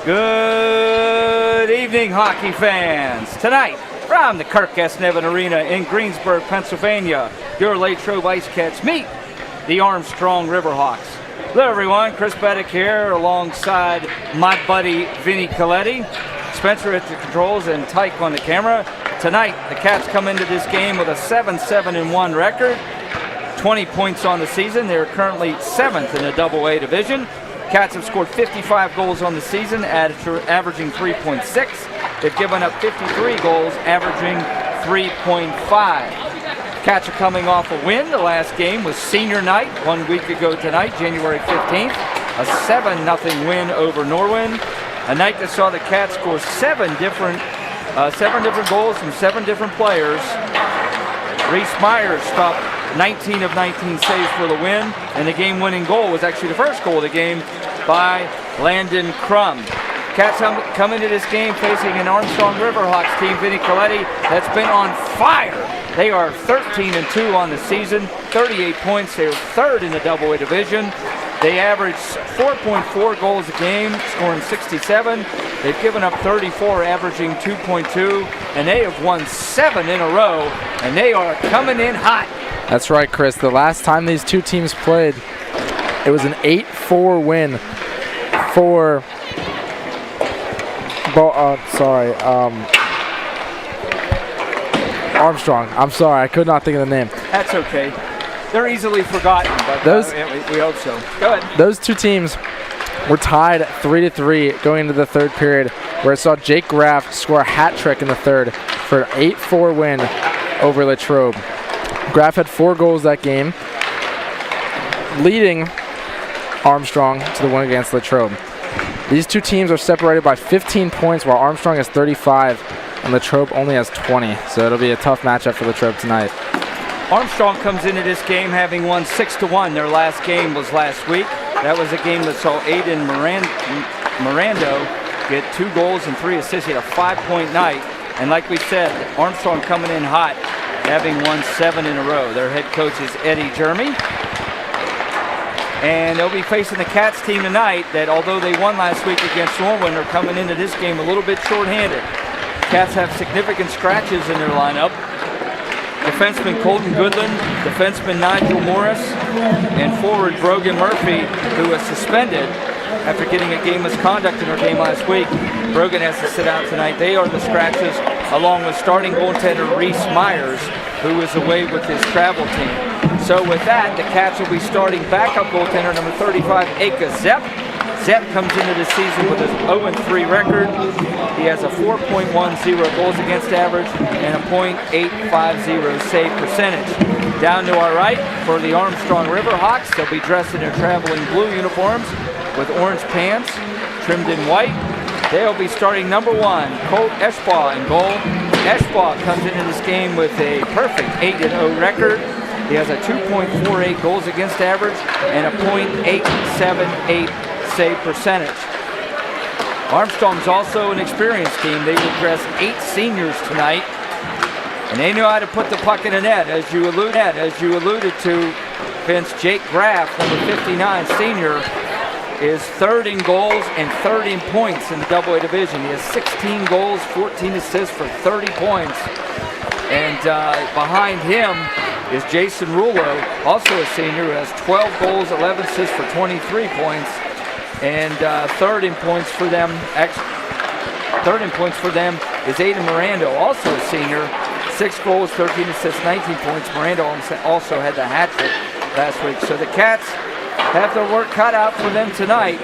Good evening, hockey fans. Tonight, from the Kirk S. Nevin Arena in Greensburg, Pennsylvania, your Latrobe Ice Cats meet the Armstrong Riverhawks. Hello, everyone. Chris Beddick here alongside my buddy Vinny Coletti, Spencer at the controls, and Tyke on the camera. Tonight, the Cats come into this game with a 7-7-1 record, 20 points on the season. They're currently 7th in the AA division. Cats have scored 55 goals on the season, averaging 3.6. They've given up 53 goals, averaging 3.5. Cats are coming off a win. The last game was senior night 1 week ago tonight, January 15th. A 7-0 win over Norwin. A night that saw the Cats score seven different goals from 7 different players. Reese Myers stopped 19 of 19 saves for the win, and the game-winning goal was actually the first goal of the game by Landon Crum. Cats come into this game facing an Armstrong Riverhawks team, Vinny Coletti, that's been on fire. They are 13-2 on the season, 38 points. They're 3rd in the AA division. They average 4.4 goals a game, scoring 67. They've given up 34, averaging 2.2, and they have won 7 in a row, and they are coming in hot. That's right, Chris. The last time these two teams played, it was an 8-4 win for Armstrong. I'm sorry, I could not think of the name. That's okay. They're easily forgotten, but we hope so. Go ahead. Those two teams were tied 3-3 going into the third period, where it saw Jake Graff score a hat trick in the third for an 8-4 win over Latrobe. Graff had 4 goals that game, leading Armstrong to the win against Latrobe. These two teams are separated by 15 points, while Armstrong has 35 and Latrobe only has 20. So it'll be a tough matchup for Latrobe tonight. Armstrong comes into this game having won 6-1. Their last game was last week. That was a game that saw Aiden Mirando get 2 goals and 3 assists. He had a 5-point night. And like we said, Armstrong coming in hot, having won 7 in a row. Their head coach is Eddie Jeremy. And they'll be facing the Cats team tonight that, although they won last week against Norwin, are coming into this game a little bit short-handed. Cats have significant scratches in their lineup. Defenseman Colton Goodland, defenseman Nigel Morris, and forward Brogan Murphy, who was suspended after getting a game misconduct in her game last week. Brogan has to sit out tonight. They are the scratches, along with starting goaltender Reese Myers, who is away with his travel team. So with that, the Cats will be starting backup goaltender number 35, Aka Zepp. Zepp comes into the season with a 0-3 record. He has a 4.10 goals against average and a .850 save percentage. Down to our right for the Armstrong Riverhawks, they'll be dressed in their traveling blue uniforms with orange pants trimmed in white. They'll be starting number 1, Colt Eschbaugh in goal. Eschbaugh comes into this game with a perfect 8-0 record. He has a 2.48 goals against average and a .878 save percentage. Armstrong's also an experienced team. They will dress 8 seniors tonight, and they know how to put the puck in the net. As you alluded to, Vince, Jake Graff, number 59, senior, is 3rd in goals and 3rd in points in the AA division. He has 16 goals, 14 assists for 30 points. And behind him is Jason Rulo, also a senior, who has 12 goals, 11 assists for 23 points. And third in points for them is Aiden Mirando, also a senior, 6 goals, 13 assists, 19 points. Mirando also had the hat trick last week. So the Cats have their work cut out for them tonight.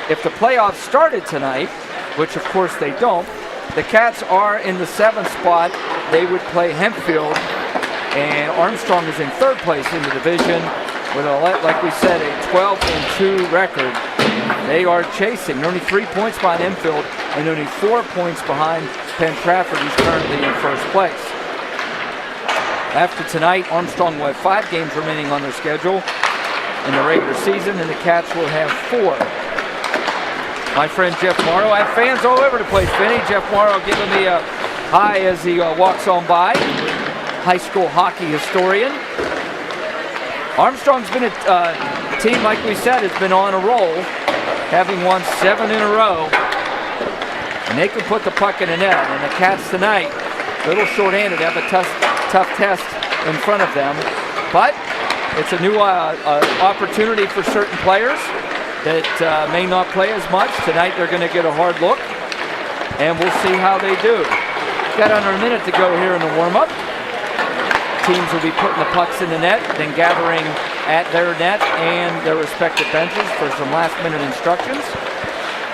If the playoffs started tonight, which of course they don't, the Cats are in the 7th spot. They would play Hempfield, and Armstrong is in 3rd place in the division with, like we said, a 12-2 record. They are chasing. They're only 3 points behind Hempfield and only 4 points behind Penn Trafford, who's currently in 1st place. After tonight, Armstrong will have 5 games remaining on their schedule in the regular season, and the Cats will have 4. My friend Jeff Morrow, I have fans all over the place. Vinny, Jeff Morrow giving me a hi as he walks on by. High school hockey historian. Armstrong's been a team, like we said, has been on a roll. having won 7 in a row. And they can put the puck in the net. And the Cats tonight, a little short-handed, have a tough test in front of them. But it's a new opportunity for certain players that may not play as much. Tonight they're going to get a hard look, and we'll see how they do. Got under a minute to go here in the warm-up. Teams will be putting the pucks in the net, then gathering at their net and their respective benches for some last-minute instructions.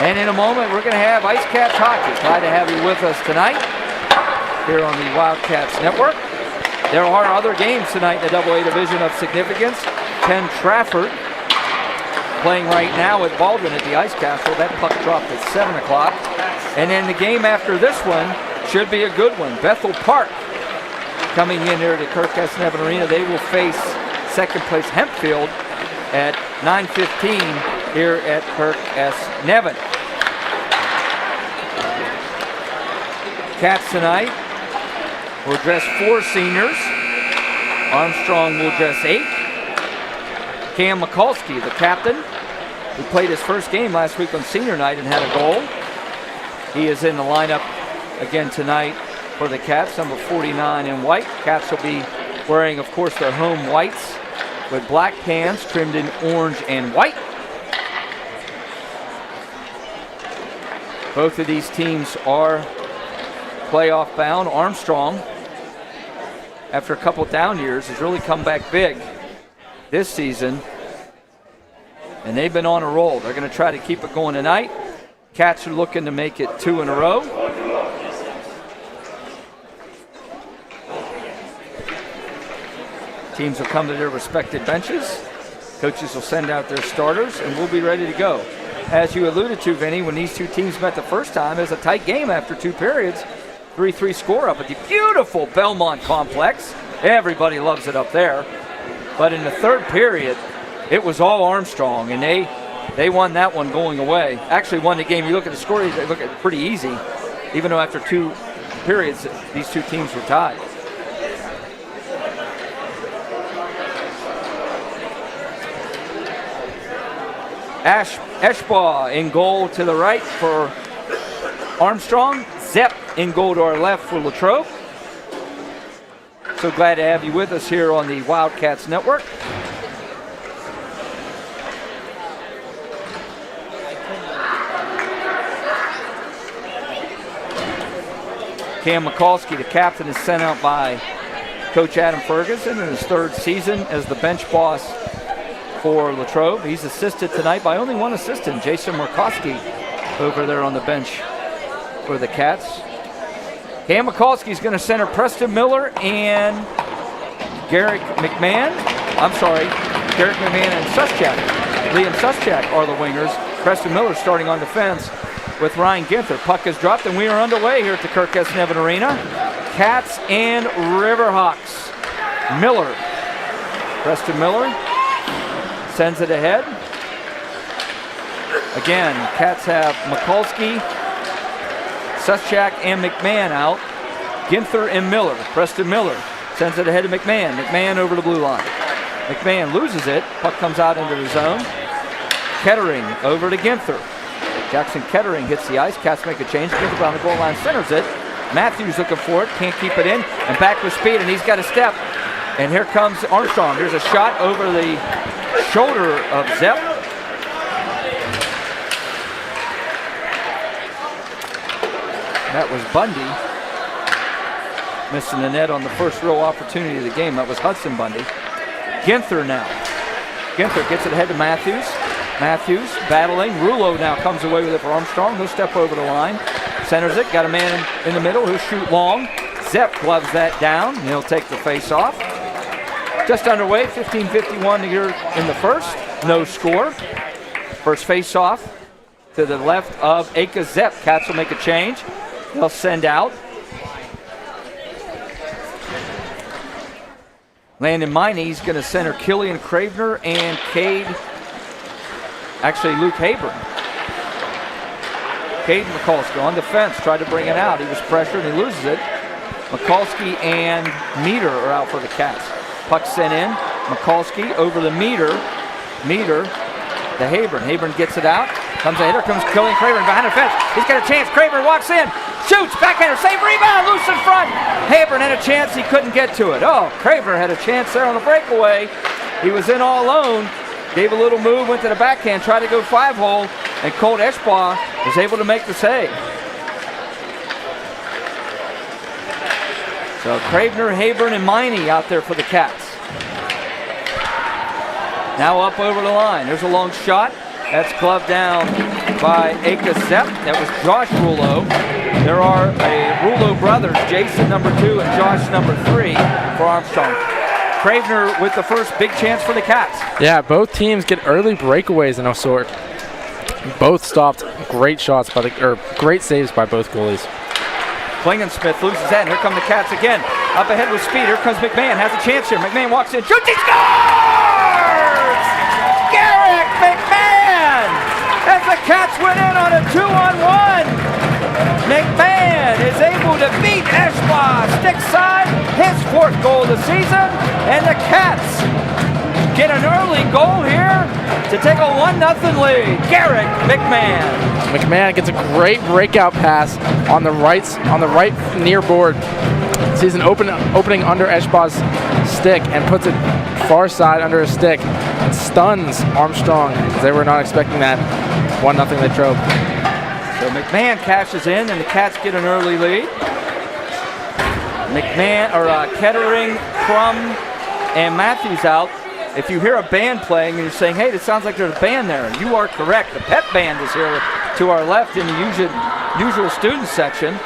And in a moment, we're going to have Ice Cats hockey. Glad to have you with us tonight here on the Wildcats Network. There are other games tonight in the AA division of significance. Penn Trafford playing right now at Baldwin at the Ice Castle. That puck dropped at 7 o'clock. And then the game after this one should be a good one. Bethel Park coming in here to Kirk S. Nevin Arena. They will face second place Hempfield at 9:15 here at Kirk S. Nevin. Cats tonight will dress 4 seniors. Armstrong will dress 8. Cam Mikulski, the captain, who played his first game last week on senior night and had a goal. He is in the lineup again tonight for the Cats, number 49 in white. Cats will be wearing, of course, their home whites with black pants trimmed in orange and white. Both of these teams are playoff bound. Armstrong, after a couple down years, has really come back big this season, and they've been on a roll. They're going to try to keep it going tonight. Cats are looking to make it 2 in a row. Teams will come to their respective benches. Coaches will send out their starters, and we'll be ready to go. As you alluded to, Vinny, when these two teams met the first time, it was a tight game after 2 periods. 3-3 score up at the beautiful Belmont Complex. Everybody loves it up there. But in the third period, it was all Armstrong, and they won that one going away. Actually won the game. You look at the score, they look at it pretty easy, even though after 2 periods, these two teams were tied. Eschbaugh in goal to the right for Armstrong. Zepp in goal to our left for Latrobe. So glad to have you with us here on the Wildcats Network. Cam Mikulski, the captain, is sent out by Coach Adam Ferguson in his 3rd season as the bench boss for Latrobe. He's assisted tonight by only one assistant, Jason Murkowski, over there on the bench for the Cats. Cam Mikulski is going to center Preston Miller and Garrick McMahon. Garrick McMahon and Suschak. Liam Suschak are the wingers. Preston Miller starting on defense with Ryan Ginther. Puck is dropped, and we are underway here at the Kirk S. Nevin Arena. Cats and Riverhawks. Miller. Preston Miller sends it ahead. Again, Cats have Mikulski, Suschak, and McMahon out. Ginther and Miller. Preston Miller sends it ahead to McMahon. McMahon over the blue line. McMahon loses it. Puck comes out into the zone. Kettering over to Ginther. Jackson Kettering hits the ice. Cats make a change. Ginther on the goal line centers it. Matthews looking for it. Can't keep it in. And back with speed, and he's got a step. And here comes Armstrong. There's a shot over the shoulder of Zepp. That was Bundy. Missing the net on the first real opportunity of the game. That was Hudson Bundy. Ginther now. Ginther gets it ahead to Matthews. Matthews battling. Rulo now comes away with it for Armstrong. He'll step over the line. Centers it. Got a man in the middle. He'll shoot long. Zepp gloves that down. He'll take the face off. Just underway, 15:51 here in the first. No score. First face-off to the left of Aka Zepp. Cats will make a change. They'll send out Landon Miney's going to center Killian Cravener and Luke Habron. Cade Mikulski on defense, tried to bring it out. He was pressured and he loses it. Mikulski and Meter are out for the Cats. Puck sent in. Mikulski over the Meter. Meter to Habron. Habron gets it out. Comes a hitter, comes Killian Craven behind the fence. He's got a chance. Craven walks in, shoots, backhander, save, rebound, loose in front. Habern had a chance, he couldn't get to it. Oh, Craven had a chance there on the breakaway. He was in all alone. Gave a little move, went to the backhand, tried to go 5-hole, and Colt Eschbaugh was able to make the save. So Cravener, Habern, and Miney out there for the Cats. Now up over the line. There's a long shot. That's gloved down by Aka Zepp. That was Josh Rulo. There are Rulo brothers, Jason number 2 and Josh number 3 for Armstrong. Cravener with the first big chance for the Cats. Yeah, both teams get early breakaways in a sort. Both stopped great shots great saves by both goalies. Klingensmith loses that, and here come the Cats again. Up ahead with speed. Here comes McMahon. Has a chance here. McMahon walks in, shoots, he scores! Garrett McMahon! As the Cats went in on a 2-on-1. McMahon is able to beat Eschbaugh stick side, his 4th goal of the season, and the Cats get an early goal here to take a 1-0 lead. Garrett McMahon. McMahon gets a great breakout pass on the right near board. Sees an opening under Eschbaugh's stick and puts it far side under his stick. And stuns Armstrong because they were not expecting that. 1-0 Latrobe. So McMahon cashes in, and the Cats get an early lead. Kettering, Crum, and Matthews out. If you hear a band playing and you're saying, hey, it sounds like there's a band there, you are correct. The pep band is here to our left in the usual student section.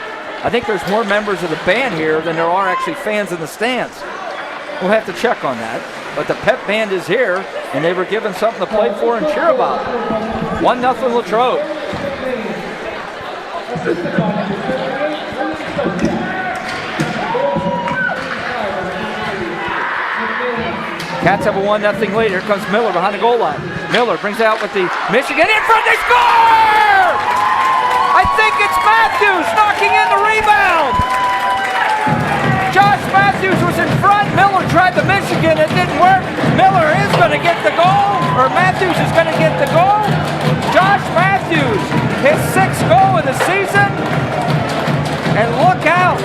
I think there's more members of the band here than there are actually fans in the stands. We'll have to check on that. But the pep band is here, and they were given something to play for and cheer about. 1-0 Latrobe. Cats have a 1-0 lead. Here comes Miller behind the goal line. Miller brings it out with the Michigan in front. They score! I think it's Matthews knocking in the rebound. Josh Matthews was in front. Miller tried the Michigan. It didn't work. Miller is going to get the goal, or Matthews is going to get the goal. Josh Matthews, his 6th goal of the season. And look out.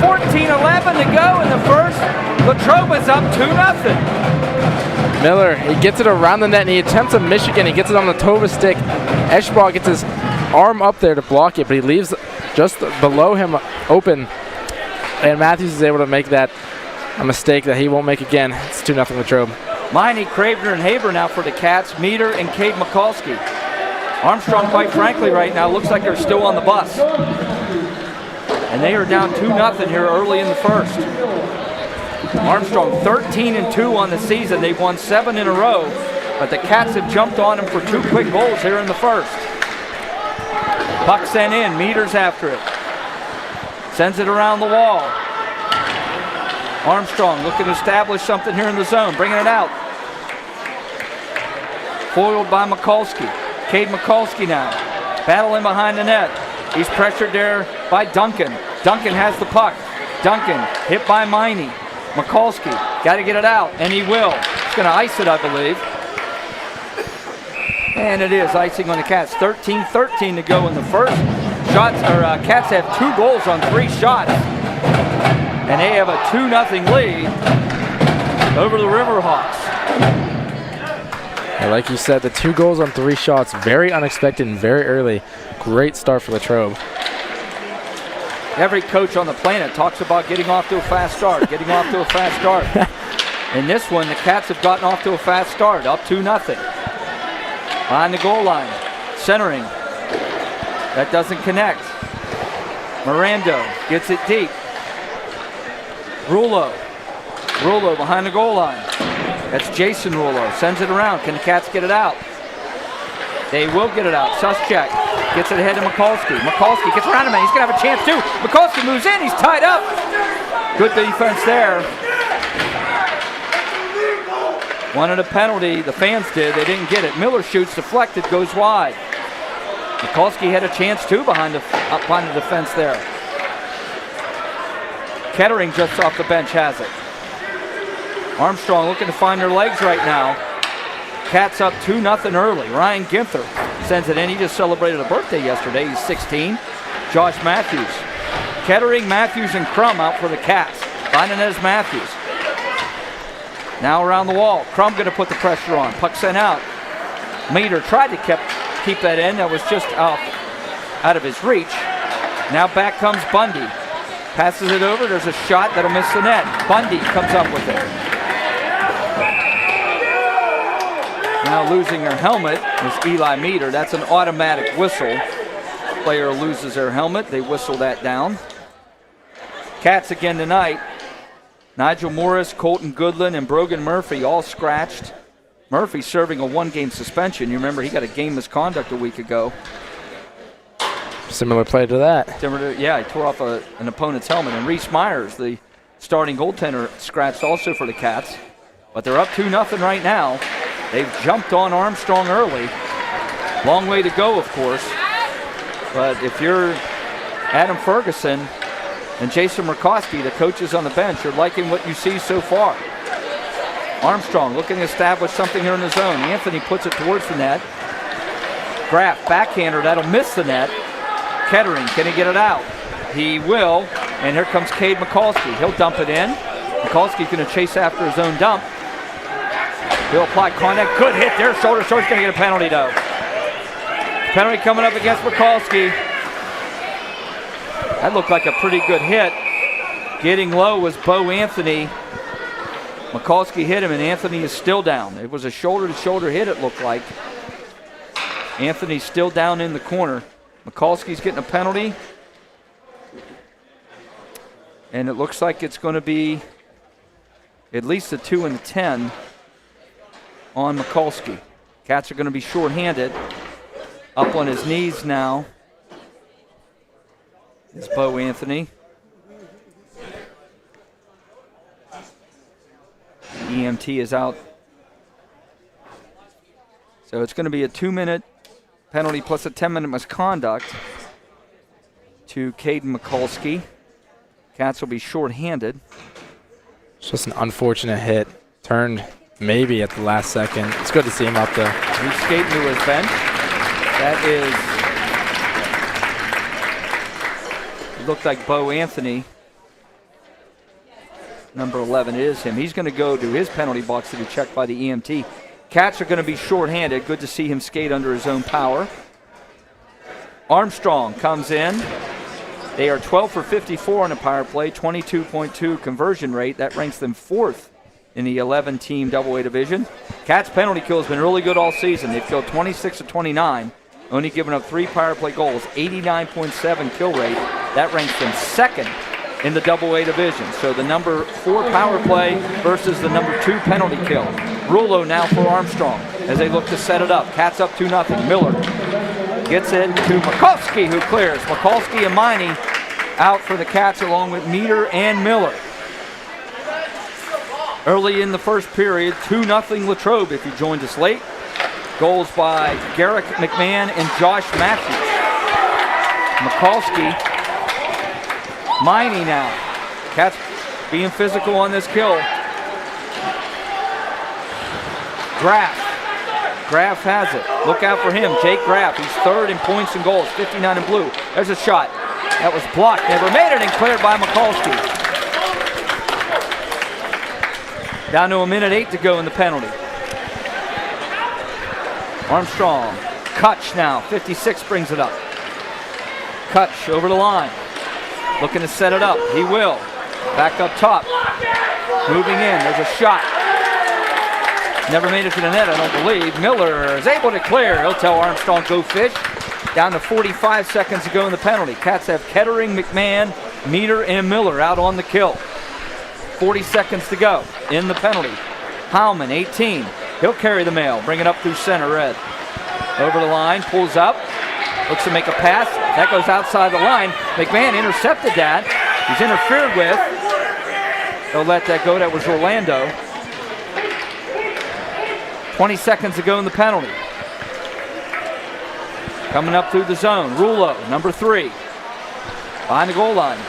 14-11 to go in the first. Latrobe is up 2-0. Miller, he gets it around the net and he attempts a Michigan. He gets it on the toe of his stick. Eschbaugh gets his arm up there to block it, but he leaves just below him open. And Matthews is able to make that a mistake that he won't make again. It's 2-0 Latrobe. Miney, Cravener, and Habern now for the Cats. Meter and Cade Mikulski. Armstrong, quite frankly, right now looks like they're still on the bus. And they are down 2-0 here early in the first. Armstrong 13-2 on the season. They've won 7 in a row, but the Cats have jumped on them for 2 quick goals here in the first. Puck sent in, Meters after it. Sends it around the wall. Armstrong looking to establish something here in the zone, bringing it out. Foiled by Mikulski. Cade Mikulski now, battling behind the net. He's pressured there by Duncan. Duncan has the puck. Duncan hit by Miney. Mikulski got to get it out, and he will. He's going to ice it, I believe. And it is icing on the Cats. 13-13 to go in the first. Cats have 2 goals on 3 shots, and they have a 2-0 lead over the Riverhawks. Yeah, like you said, the 2 goals on 3 shots, very unexpected and very early. Great start for Latrobe. Every coach on the planet talks about getting off to a fast start, getting off to a fast start. In this one, the Cats have gotten off to a fast start, up 2-0. Behind the goal line, centering. That doesn't connect. Mirando gets it deep. Rulo behind the goal line. That's Jason Rulo, sends it around. Can the Cats get it out? They will get it out. Suschek gets it ahead to Mikulski. Mikulski gets around him, and he's going to have a chance too. Mikulski moves in, he's tied up. Good defense there. Wanted a penalty, the fans did, they didn't get it. Miller shoots, deflected, goes wide. Mikulski had a chance too behind the defense there. Kettering just off the bench has it. Armstrong looking to find their legs right now. Cats up 2-0 early. Ryan Ginther sends it in. He just celebrated a birthday yesterday. He's 16. Josh Matthews. Kettering, Matthews, and Crum out for the Cats. Inez Matthews. Now around the wall. Crum going to put the pressure on. Puck sent out. Meter tried to keep that in. That was just out of his reach. Now back comes Bundy. Passes it over. There's a shot that'll miss the net. Bundy comes up with it. Now losing her helmet is Eli Meter. That's an automatic whistle. Player loses their helmet. They whistle that down. Cats again tonight. Nigel Morris, Colton Goodland, and Brogan Murphy all scratched. Murphy serving a 1-game suspension. You remember he got a game misconduct a week ago. Similar play to that. Yeah, he tore off an opponent's helmet. And Reese Myers, the starting goaltender, scratched also for the Cats. But they're up 2-0 right now. They've jumped on Armstrong early. Long way to go, of course. But if you're Adam Ferguson and Jason Murkowski, the coaches on the bench, you're liking what you see so far. Armstrong looking to establish something here in the zone. Anthony puts it towards the net. Graff, backhander, that'll miss the net. Kettering, can he get it out? He will, and here comes Cade Mikulski. He'll dump it in. Mikulski's going to chase after his own dump. He'll apply contact. Good hit there. Shoulder's going to get a penalty, though. Penalty coming up against Mikulski. That looked like a pretty good hit. Getting low was Bo Anthony. Mikulski hit him, and Anthony is still down. It was a shoulder-to-shoulder hit, it looked like. Anthony's still down in the corner. Mikulski's getting a penalty. And it looks like it's going to be at least a 2 and a 10 on Mikulski. Cats are going to be shorthanded. Up on his knees now is Bo Anthony. EMT is out. So it's going to be a 2-minute penalty plus a 10-minute misconduct to Caden Mikulski. Cats will be shorthanded. It's just an unfortunate hit. Turned maybe at the last second. It's good to see him up there. He's skating to his bench. That is, it looked like Bo Anthony. Number 11 is him. He's going to go to his penalty box to be checked by the EMT. Cats are going to be shorthanded. Good to see him skate under his own power. Armstrong comes in. They are 12 for 54 on the power play, 22.2 conversion rate. That ranks them 4th in the 11-team double-A division. Cats' penalty kill has been really good all season. They've killed 26 of 29, only giving up 3 power play goals, 89.7 kill rate. That ranks them 2nd in the double-A division. So the number 4 power play versus the number 2 penalty kill. Rulo now for Armstrong as they look to set it up. Cats up 2-0. Miller gets it to Mikulski, who clears. Mikulski and Miney out for the Cats along with Meter and Miller. Early in the first period, 2-0 Latrobe if you joined us late. Goals by Garrick McMahon and Josh Matthews. Mikulski, Miney now. Cats being physical on this kill. Graff has it. Look out for him. Jake Graff. He's 3rd in points and goals. 59 in blue. There's a shot. That was blocked. Never made it and cleared by Mikulski. Down to 1:08 to go in the penalty. Armstrong. Kutch now. 56 brings it up. Kutch over the line. Looking to set it up. He will. Back up top. Moving in. There's a shot. Never made it to the net, I don't believe. Miller is able to clear. He'll tell Armstrong, go fish. Down to 45 seconds to go in the penalty. Cats have Kettering, McMahon, Meter, and Miller out on the kill. 40 seconds to go in the penalty. Howman, 18. He'll carry the mail. Bring it up through center, red. Over the line, pulls up. Looks to make a pass. That goes outside the line. McMahon intercepted that. He's interfered with. They'll let that go. That was Orlando. 20 seconds to go in the penalty. Coming up through the zone. Rulo, number 3. Behind the goal line.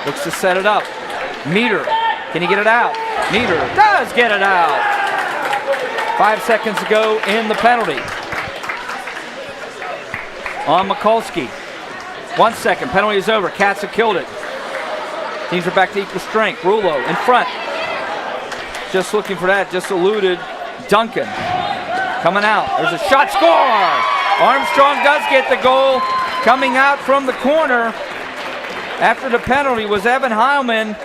Looks to set it up. Meter. Can he get it out? Meter does get it out. 5 seconds to go in the penalty. on Mikulski. 1 second, penalty is over. Cats have killed it. Teams are back to equal strength. Rulo in front. Just looking for that, just eluded Duncan. Coming out, there's a shot, score! Armstrong does get the goal. Coming out from the corner after the penalty was Evan Heilman.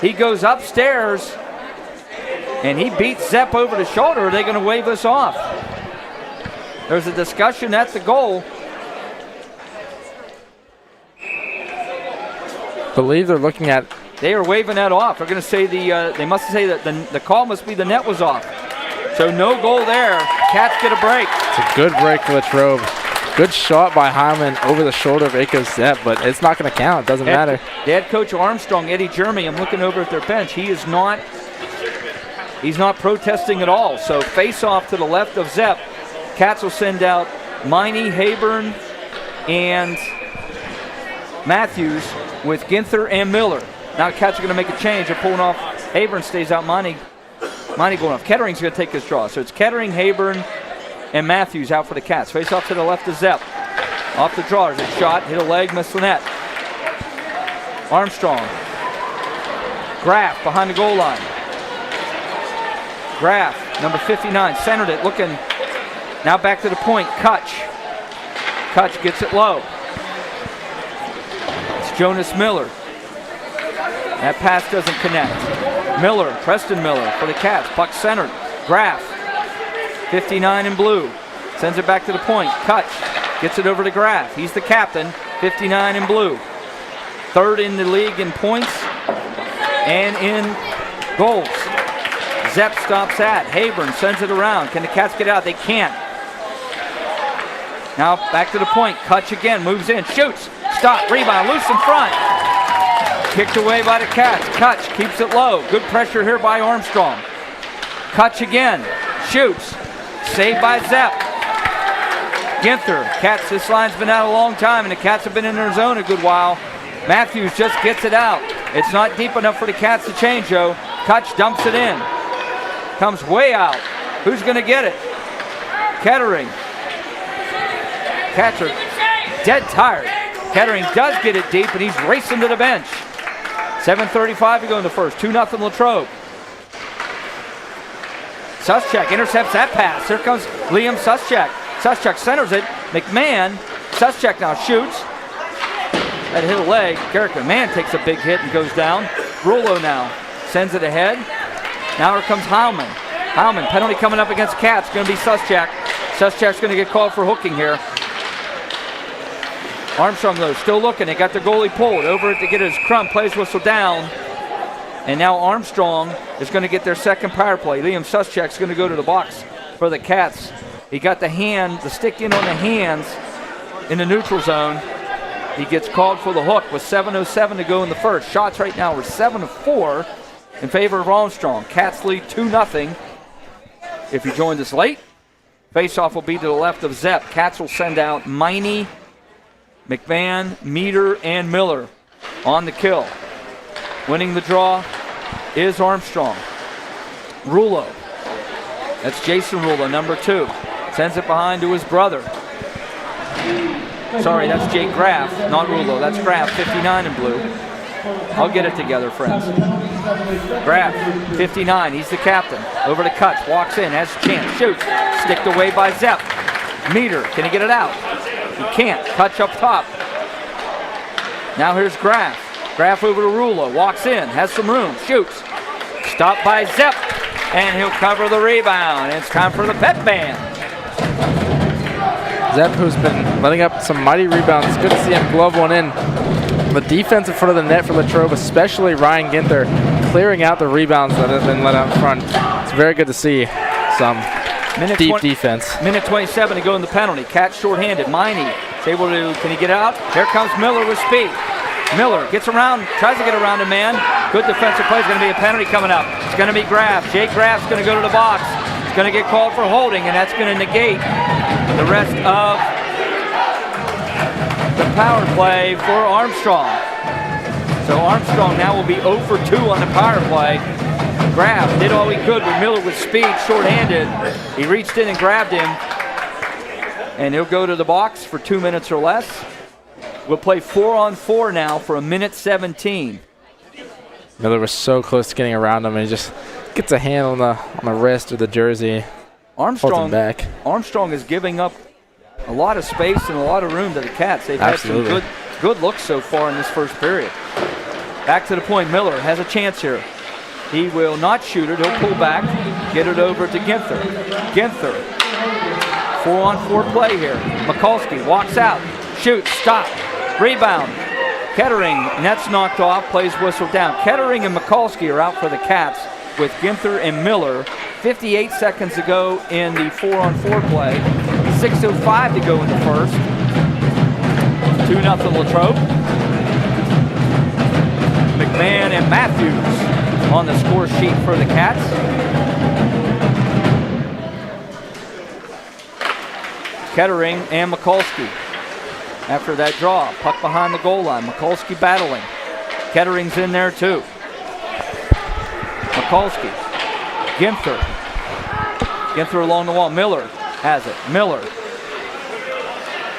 He goes upstairs and he beats Zepp over the shoulder. Are they going to wave us off? There's a discussion at the goal. Believe they're looking at. They are waving that off. They're going to say they must say that the call must be the net was off. So no goal there. Cats get a break. It's a good break for Latrobe. Good shot by Hyman over the shoulder of Aiko Zepp, but it's not going to count. It doesn't matter. Head coach Armstrong, Eddie Jeremy, I'm looking over at their bench. He's not protesting at all. So face off to the left of Zepp. Cats will send out Miney, Hayburn, and Matthews with Ginther and Miller. Now the Cats are going to make a change. They're pulling off. Hayburn stays out. Miney going off. Kettering's going to take his draw. So it's Kettering, Hayburn, and Matthews out for the Cats. Face off to the left of Zepp. Off the draw. There's a shot. Hit a leg. Missed the net. Armstrong. Graff behind the goal line. Graff, number 59, centered it. Looking. Now back to the point. Kutch. Kutch gets it low. It's Jonas Miller. That pass doesn't connect. Miller, Preston Miller for the Cats. Puck centered. Graff, 59 in blue. Sends it back to the point. Kutch gets it over to Graff. He's the captain, 59 in blue. Third in the league in points and in goals. Zepp stops at. Hayburn sends it around. Can the Cats get out? They can't. Now back to the point. Kutch again moves in. Shoots. Stop. Rebound. Loose in front. Kicked away by the Cats. Kutch keeps it low. Good pressure here by Armstrong. Kutch again. Shoots. Saved by Zepp. Ginther. Cats, this line's been out a long time, and the Cats have been in their zone a good while. Matthews just gets it out. It's not deep enough for the Cats to change, though. Kutch dumps it in. Comes way out. Who's going to get it? Kettering. Cats are dead tired. Kettering does get it deep, and he's racing to the bench. 7:35 to go in the first. 2-0 Latrobe. Suschek intercepts that pass. Here comes Liam Suschek. Suschek centers it. McMahon. Suschek now shoots. That hit a leg. Garrick McMahon takes a big hit and goes down. Rulo now sends it ahead. Now here comes Heilman. Heilman, penalty coming up against Cats. Going to be Suschek. Suschek's going to get called for hooking here. Armstrong, though, still looking. They got the goalie pulled over it to get his crumb. Plays whistle down. And now Armstrong is going to get their second power play. Liam Suschek's going to go to the box for the Cats. He got the stick in on the hands in the neutral zone. He gets called for the hook with 7:07 to go in the first. Shots right now are 7-4 in favor of Armstrong. Cats lead 2-0. If you joined us late, faceoff will be to the left of Zepp. Cats will send out Miney, McMahon, Meter, and Miller on the kill. Winning the draw is Armstrong. Rulo. That's Jason Rulo, number 2. Sends it behind to his brother. Sorry, that's Jake Graff, not Rulo. That's Graff, 59 in blue. I'll get it together, friends. Graff, 59. He's the captain. Over to Kutch. Walks in, has a chance. Shoots. Sticked away by Zepp. Meter. Can he get it out? He can't. Kutch up top. Now here's Graff. Graff over to Rulo. Walks in. Has some room. Shoots. Stopped by Zepp. And he'll cover the rebound. It's time for the pep band. Zepp, who's been letting up some mighty rebounds. It's good to see him glove one in. The defense in front of the net for Latrobe, especially Ryan Ginther, clearing out the rebounds that have been let out in front. It's very good to see some deep defense. Minute 27 to go in the penalty. Cat shorthanded. Miney is able to, can he get out? Here comes Miller with speed. Miller gets around, tries to get around a man. Good defensive play. It's going to be a penalty coming up. It's going to be Graff. Jake Graff's going to go to the box. It's going to get called for holding, and that's going to negate the rest of the power play for Armstrong. So Armstrong now will be 0 for 2 on the power play. Graff did all he could with Miller with speed, short-handed. He reached in and grabbed him. and he'll go to the box for 2 minutes or less. We'll play 4-on-4 now for 1:17. Miller was so close to getting around him, and he just gets a hand on the wrist or the jersey. Holds him back. Armstrong is giving up a lot of space and a lot of room to the Cats. They've had some good looks so far in this first period. Back to the point. Miller has a chance here. He will not shoot it. He'll pull back, get it over to Ginther. Ginther, 4-on-4 play here. Mikulski walks out, shoots, stop, rebound. Kettering, net's knocked off, plays whistled down. Kettering and Mikulski are out for the Cats with Ginther and Miller. 58 seconds to go in the 4-on-4 play. 6:05 to go in the first. 2-0 Latrobe. McMahon and Matthews on the score sheet for the Cats. Kettering and Mikulski. After that draw, puck behind the goal line. Mikulski battling. Kettering's in there too. Mikulski. Ginther. Ginther along the wall. Miller has it. Miller.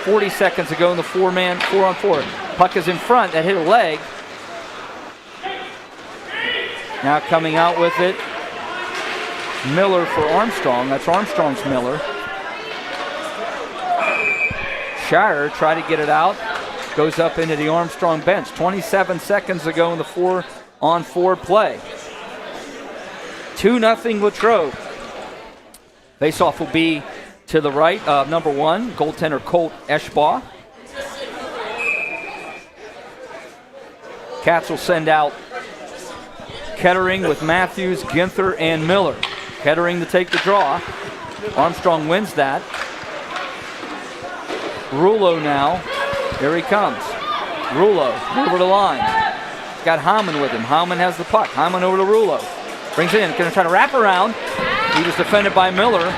40 seconds to go in the 4-on-4. Puck is in front. That hit a leg. Now coming out with it. Miller for Armstrong. That's Armstrong's Miller. Shire tried to get it out. Goes up into the Armstrong bench. 27 seconds to go in the 4-on-4 play. 2-0 Latrobe. Faceoff will be to the right of number 1, goaltender Colt Eschbaugh. Cats will send out Kettering with Matthews, Ginther, and Miller. Kettering to take the draw. Armstrong wins that. Rulo now. Here he comes. Rulo over the line. He's got Hyman with him. Hyman has the puck. Hyman over to Rulo. Brings it in. Going to try to wrap around. He was defended by Miller.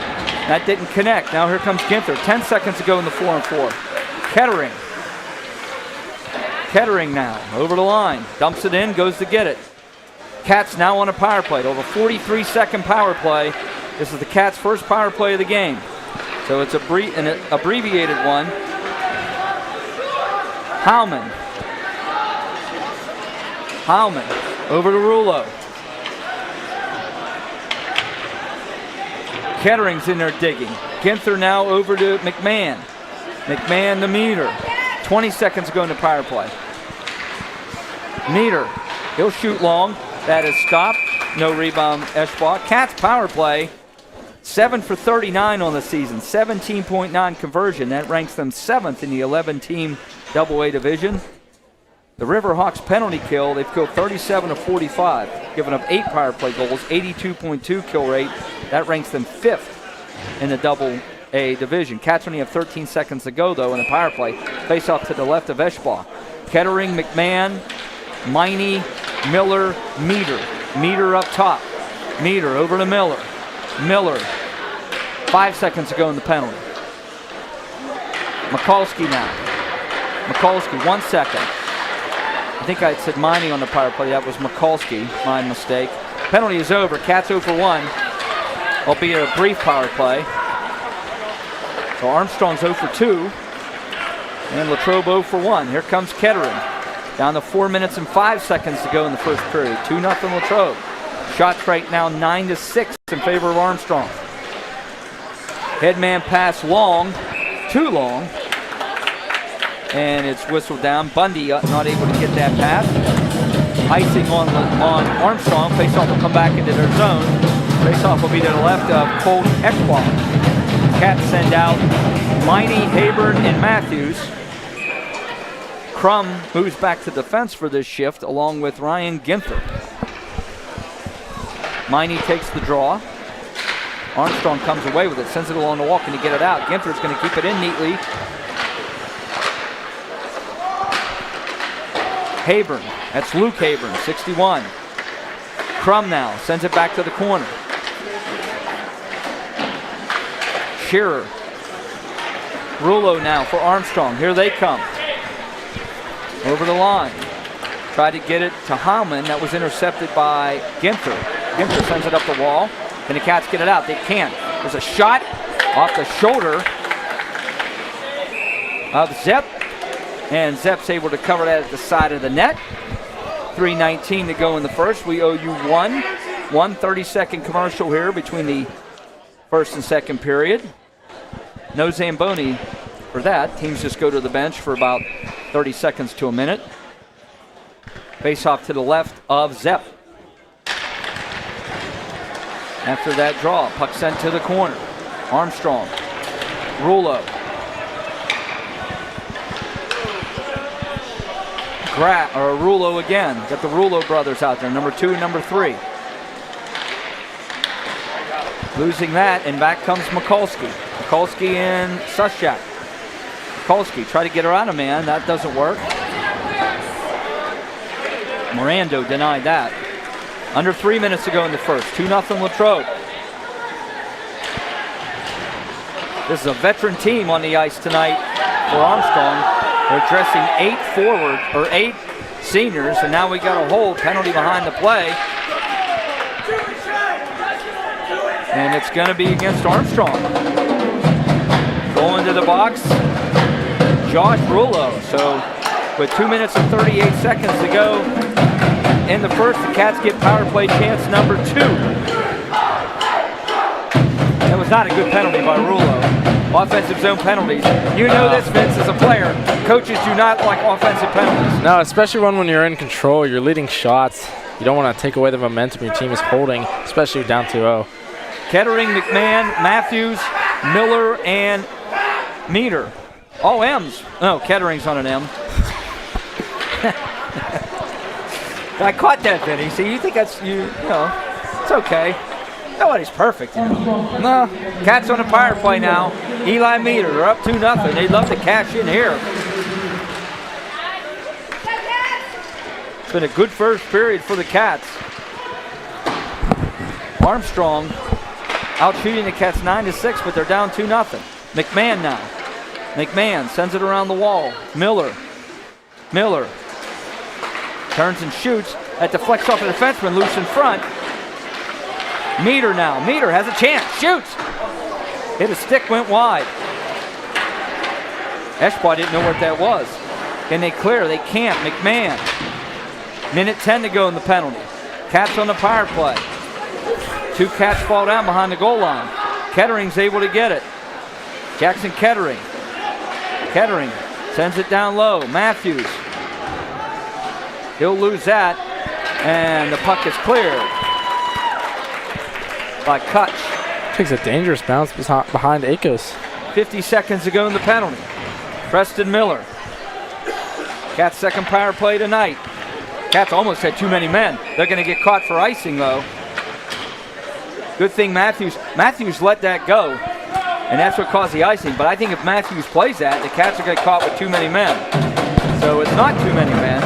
That didn't connect. Now here comes Ginther. 10 seconds to go in the 4-on-4. Kettering. Kettering now over the line. Dumps it in. Goes to get it. Cats now on a power play. Over 43-second power play. This is the Cats' first power play of the game. So it's an abbreviated one. Howman. Howman over to Rulo. Kettering's in there digging. Ginther now over to McMahon. McMahon to Meter. 20 seconds to go in the power play. Meter. He'll shoot long. That is stopped. No rebound, Eschbaugh. Cats power play. 7 for 39 on the season. 17.9 conversion. That ranks them 7th in the 11-team AA division. The Riverhawks penalty kill, they've killed 37 of 45, giving up 8 power play goals, 82.2 kill rate. That ranks them 5th in the AA division. Cats only have 13 seconds to go, though, in the power play. Face off to the left of Eschbaugh. Kettering, McMahon, Miney, Miller, Meter. Meter up top. Meter over to Miller. Miller, 5 seconds to go in the penalty. Mikulski now. Mikulski, 1 second. I think I said Miney on the power play. That was Mikulski, my mistake. Penalty is over. Cats 0 for 1. Albeit a brief power play. So Armstrong's 0 for 2. And Latrobe 0 for 1. Here comes Kettering. Down to 4 minutes and 5 seconds to go in the first period. 2-0 Latrobe. Shots right now 9-6 in favor of Armstrong. Headman pass long. Too long. And it's whistled down. Bundy not able to get that pass. Icing on Armstrong. Faceoff will come back into their zone. Faceoff will be to the left of Colt Eschbaugh. Cats send out Miney, Hayburn, and Matthews. Crum moves back to defense for this shift along with Ryan Ginther. Miney takes the draw. Armstrong comes away with it, sends it along the wall. Can he get it out? Ginther's going to keep it in neatly. Hayburn, that's Luke Hayburn, 61. Crum now sends it back to the corner. Shearer. Rulo now for Armstrong. Here they come. Over the line. Tried to get it to Howman. That was intercepted by Ginther. Ginther sends it up the wall. Can the Cats get it out? They can't. There's a shot off the shoulder of Zepp. And Zepp's able to cover that at the side of the net. 3:19 to go in the first. We owe you one 30-second commercial here between the first and second period. No Zamboni for that. Teams just go to the bench for about 30 seconds to a minute. Face off to the left of Zepp. After that draw, puck sent to the corner. Armstrong, Rulo. Rulo again. Got the Rulo brothers out there, number 2 and number 3. Losing that, and back comes Mikulski. Mikulski and Sushak. Mikulski, try to get her out of man. That doesn't work. Morando denied that. Under 3 minutes to go in the first. 2-0 Latrobe. This is a veteran team on the ice tonight for Armstrong. They're dressing 8 seniors, and now we got a hold penalty behind the play. And it's going to be against Armstrong. Going to the box, Josh Rulo. So with 2 minutes and 38 seconds to go in the first, the Cats get power play chance number 2. That was not a good penalty by Rulo. Offensive zone penalties. You know this, Vince, as a player. Coaches do not like offensive penalties. No, especially when you're in control, you're leading shots. You don't want to take away the momentum your team is holding, especially down 2-0. Kettering, McMahon, Matthews, Miller, and Meter. All M's. No, Kettering's on an M. I caught that, Vinny. See, you think that's, you know, it's okay. Nobody's perfect. You know. No. Cats on a power play now. Eli Meter, they're up 2-0. They'd love to cash in here. It's been a good first period for the Cats. Armstrong out shooting the Cats 9-6, but they're down 2-0. McMahon now. McMahon sends it around the wall. Miller turns and shoots. That deflects off the defenseman, loose in front. Meter now. Meter has a chance. Shoots. Hit a stick, went wide. Eschbach didn't know what that was. Can they clear? They can't. McMahon. Minute 10 to go in the penalty. Cats on the power play. 2 Cats fall down behind the goal line. Kettering's able to get it. Jackson Kettering. Kettering sends it down low. Matthews. He'll lose that. And the puck is cleared by Kutch. Takes a dangerous bounce behind Akos. 50 seconds to go in the penalty. Preston Miller. Cats' second power play tonight. Cats almost had too many men. They're going to get caught for icing, though. Good thing Matthews let that go, and that's what caused the icing. But I think if Matthews plays that, the Cats are going to get caught with too many men. So it's not too many men.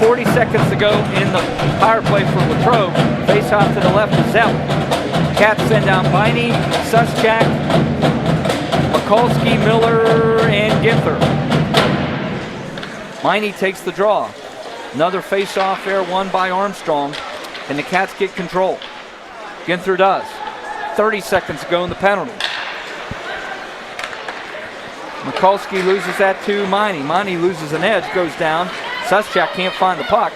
40 seconds to go in the power play for Latrobe. Face off to the left of Zepp. Cats send down Biney, Sushak, Mikulski, Miller, and Ginther. Biney takes the draw. Another face-off there won by Armstrong, and the Cats get control. Ginther does. 30 seconds to go in the penalty. Mikulski loses that to Miney. Miney loses an edge, goes down. Sushak can't find the puck,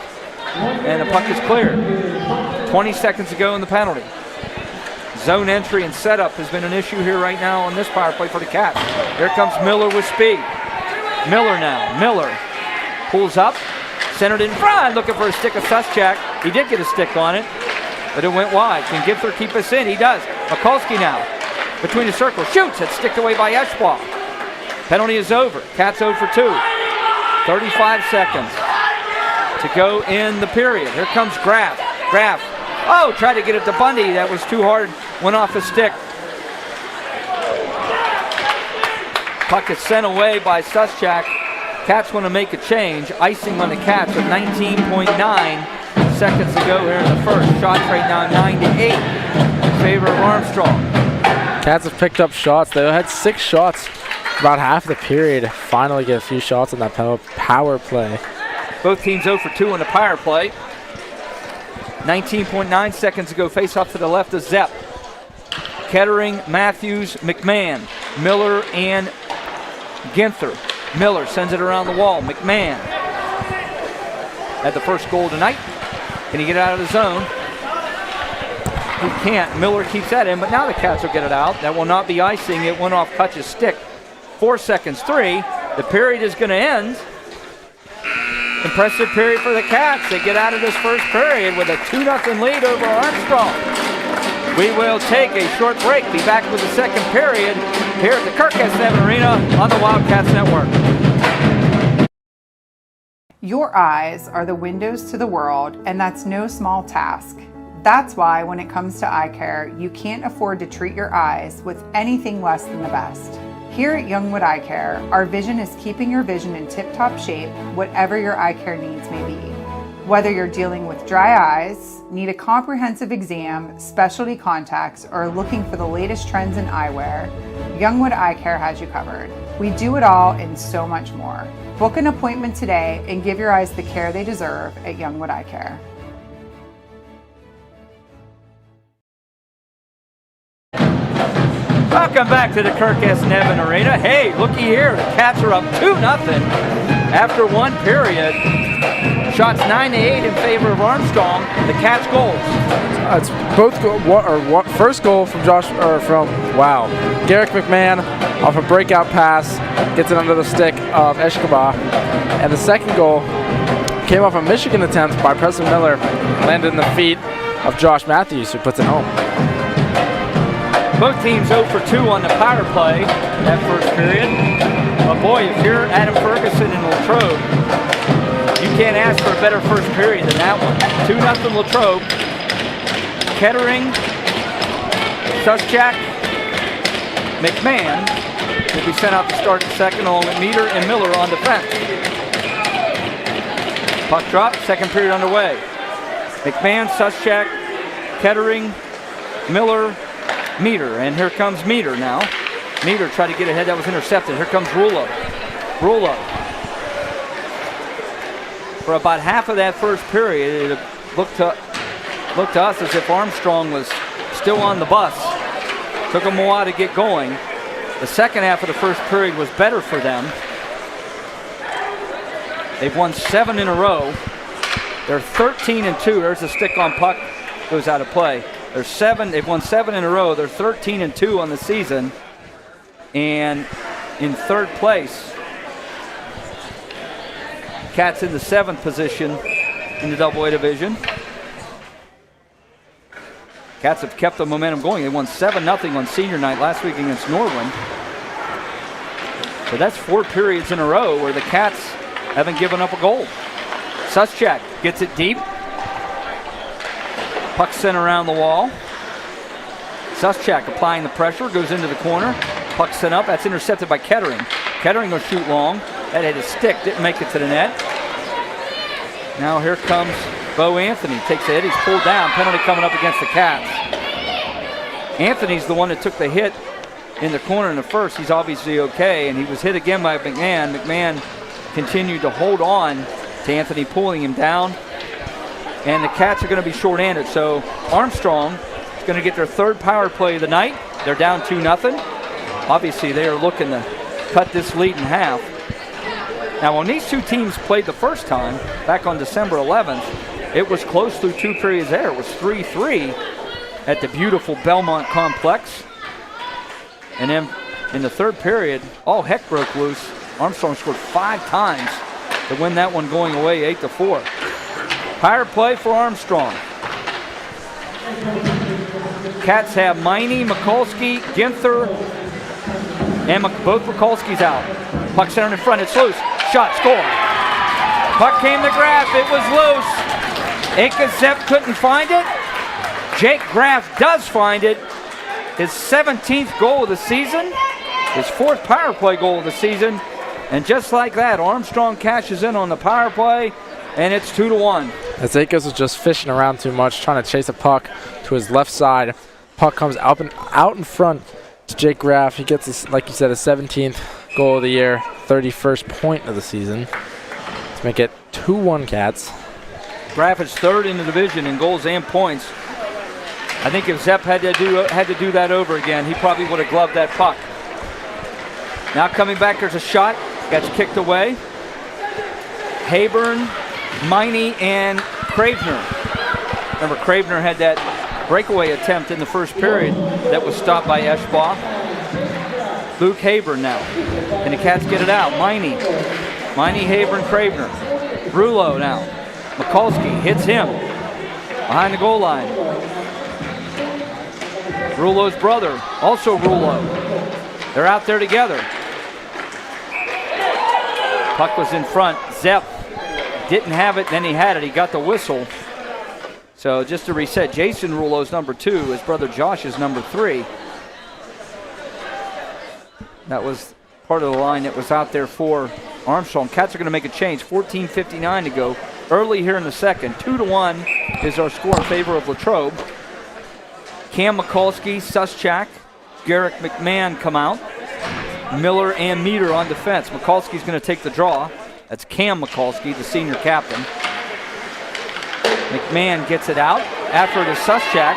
and the puck is cleared. 20 seconds to go in the penalty. Zone entry and setup has been an issue here right now on this power play for the Cats. Here comes Miller with speed. Miller now. Miller pulls up, centered in front, looking for a stick of Sushak. He did get a stick on it, but it went wide. Can Ginther keep us in? He does. Mikulski now between the circles. Shoots. It's sticked away by Eschbach. Penalty is over. Cats 0 for 2. 35 seconds to go in the period. Here comes Graff. Graff. Oh, tried to get it to Bundy. That was too hard. Went off the stick. Puck is sent away by Sushak. Cats want to make a change. Icing on the Cats with 19.9 seconds to go here in the first. Shots right now 9-8 in favor of Armstrong. Cats have picked up shots. They had 6 shots about half the period. Finally get a few shots on that power play. Both teams 0 for 2 on the power play. 19.9 seconds to go. Face off to the left of Zepp. Kettering, Matthews, McMahon, Miller, and Ginther. Miller sends it around the wall. McMahon had the first goal tonight. Can he get out of the zone? He can't. Miller keeps that in, but now the Cats will get it out. That will not be icing. It went off Kutch's stick. 4 seconds, 3. The period is going to end. Impressive period for the Cats. They get out of this first period with a 2-0 lead over Armstrong. We will take a short break. Be back with the second period here at the Kirk S. Nevin Arena on the Wildcats Network. Your eyes are the windows to the world, and that's no small task. That's why when it comes to eye care, you can't afford to treat your eyes with anything less than the best. Here at Youngwood Eye Care, our vision is keeping your vision in tip-top shape, whatever your eye care needs may be. Whether you're dealing with dry eyes, need a comprehensive exam, specialty contacts, or looking for the latest trends in eyewear, Youngwood Eye Care has you covered. We do it all and so much more. Book an appointment today and give your eyes the care they deserve at Youngwood Eye Care. Welcome back to the Kirk S. Nevin Arena. Hey, looky here. The Cats are up 2-0 after one period. Shots 9-8 in favor of Armstrong. The Cats goals. It's both first goal from Garrick McMahon off a breakout pass, gets it under the stick of Eshkabah. And the second goal came off a Michigan attempt by Preston Miller, landed in the feet of Josh Matthews, who puts it home. Both teams 0 for 2 on the power play that first period. But boy, if you're Adam Ferguson and Latrobe, you can't ask for a better first period than that one. 2-0 Latrobe. Kettering, Suschak, McMahon will be sent out to start the second, along with Meter and Miller on defense. Puck drop, second period underway. McMahon, Suschak, Kettering, Miller, Meter, and here comes Meter now. Meter tried to get ahead, that was intercepted. Here comes Rulo. For about half of that first period, it looked to us as if Armstrong was still on the bus. Took them a while to get going. The second half of the first period was better for them. They've won 7 in a row. They're 13-2. There's a stick on puck, goes out of play. They've won 7 in a row. They're 13-2 on the season. And in third place, Cats in the 7th position in the Double-A division. Cats have kept the momentum going. They won 7-0 on senior night last week against Norwin. So that's 4 periods in a row where the Cats haven't given up a goal. Suschak gets it deep. Puck sent around the wall. Suschak applying the pressure, goes into the corner. Puck sent up, that's intercepted by Kettering. Kettering will shoot long. That hit a stick, didn't make it to the net. Now here comes Bo Anthony. Takes a hit, he's pulled down. Penalty coming up against the Cats. Anthony's the one that took the hit in the corner in the first. He's obviously okay, and he was hit again by McMahon. McMahon continued to hold on to Anthony, pulling him down. And the Cats are going to be shorthanded. So Armstrong is going to get their third power play of the night. They're down 2-0. Obviously, they are looking to cut this lead in half. Now, when these two teams played the first time, back on December 11th, it was close through 2 periods there. It was 3-3 at the beautiful Belmont Complex. And then in the third period, all heck broke loose. Armstrong scored 5 times to win that one going away 8-4. Power play for Armstrong. Cats have Miney, Mikulski, Ginther, and both Mikulski's out. Puck centered in front, it's loose. Shot, score. Puck came to Graff, it was loose. Zepp couldn't find it. Jake Graff does find it. His 17th goal of the season, his 4th power play goal of the season. And just like that, Armstrong cashes in on the power play, and it's 2-1. As Akos was just fishing around too much, trying to chase a puck to his left side. Puck comes out in front to Jake Graff. He gets, like you said, a 17th goal of the year, 31st point of the season to make it 2-1 Cats. Graff is 3rd in the division in goals and points. I think if Zepp had to do that over again, he probably would have gloved that puck. Now coming back, there's a shot. Gets kicked away. Hayburn, Miney, and Cravener. Remember, Cravener had that breakaway attempt in the first period that was stopped by Eschbach. Luke Hayburn now. And the Cats get it out. Miney, Hayburn, Cravener. Rulo now. Mikulski hits him behind the goal line. Rulo's brother, also Rulo. They're out there together. Puck was in front. Zepp didn't have it, then he had it. He got the whistle. So just to reset, Jason Rulo's number 2. His brother Josh is number 3. That was part of the line that was out there for Armstrong. Cats are going to make a change. 14:59 to go. Early here in the second. 2-1 is our score in favor of Latrobe. Cam Mikulski, Suschak, Garrick McMahon come out. Miller and Meter on defense. Mikulski's going to take the draw. That's Cam Mikulski, the senior captain. McMahon gets it out. After it is Suschak.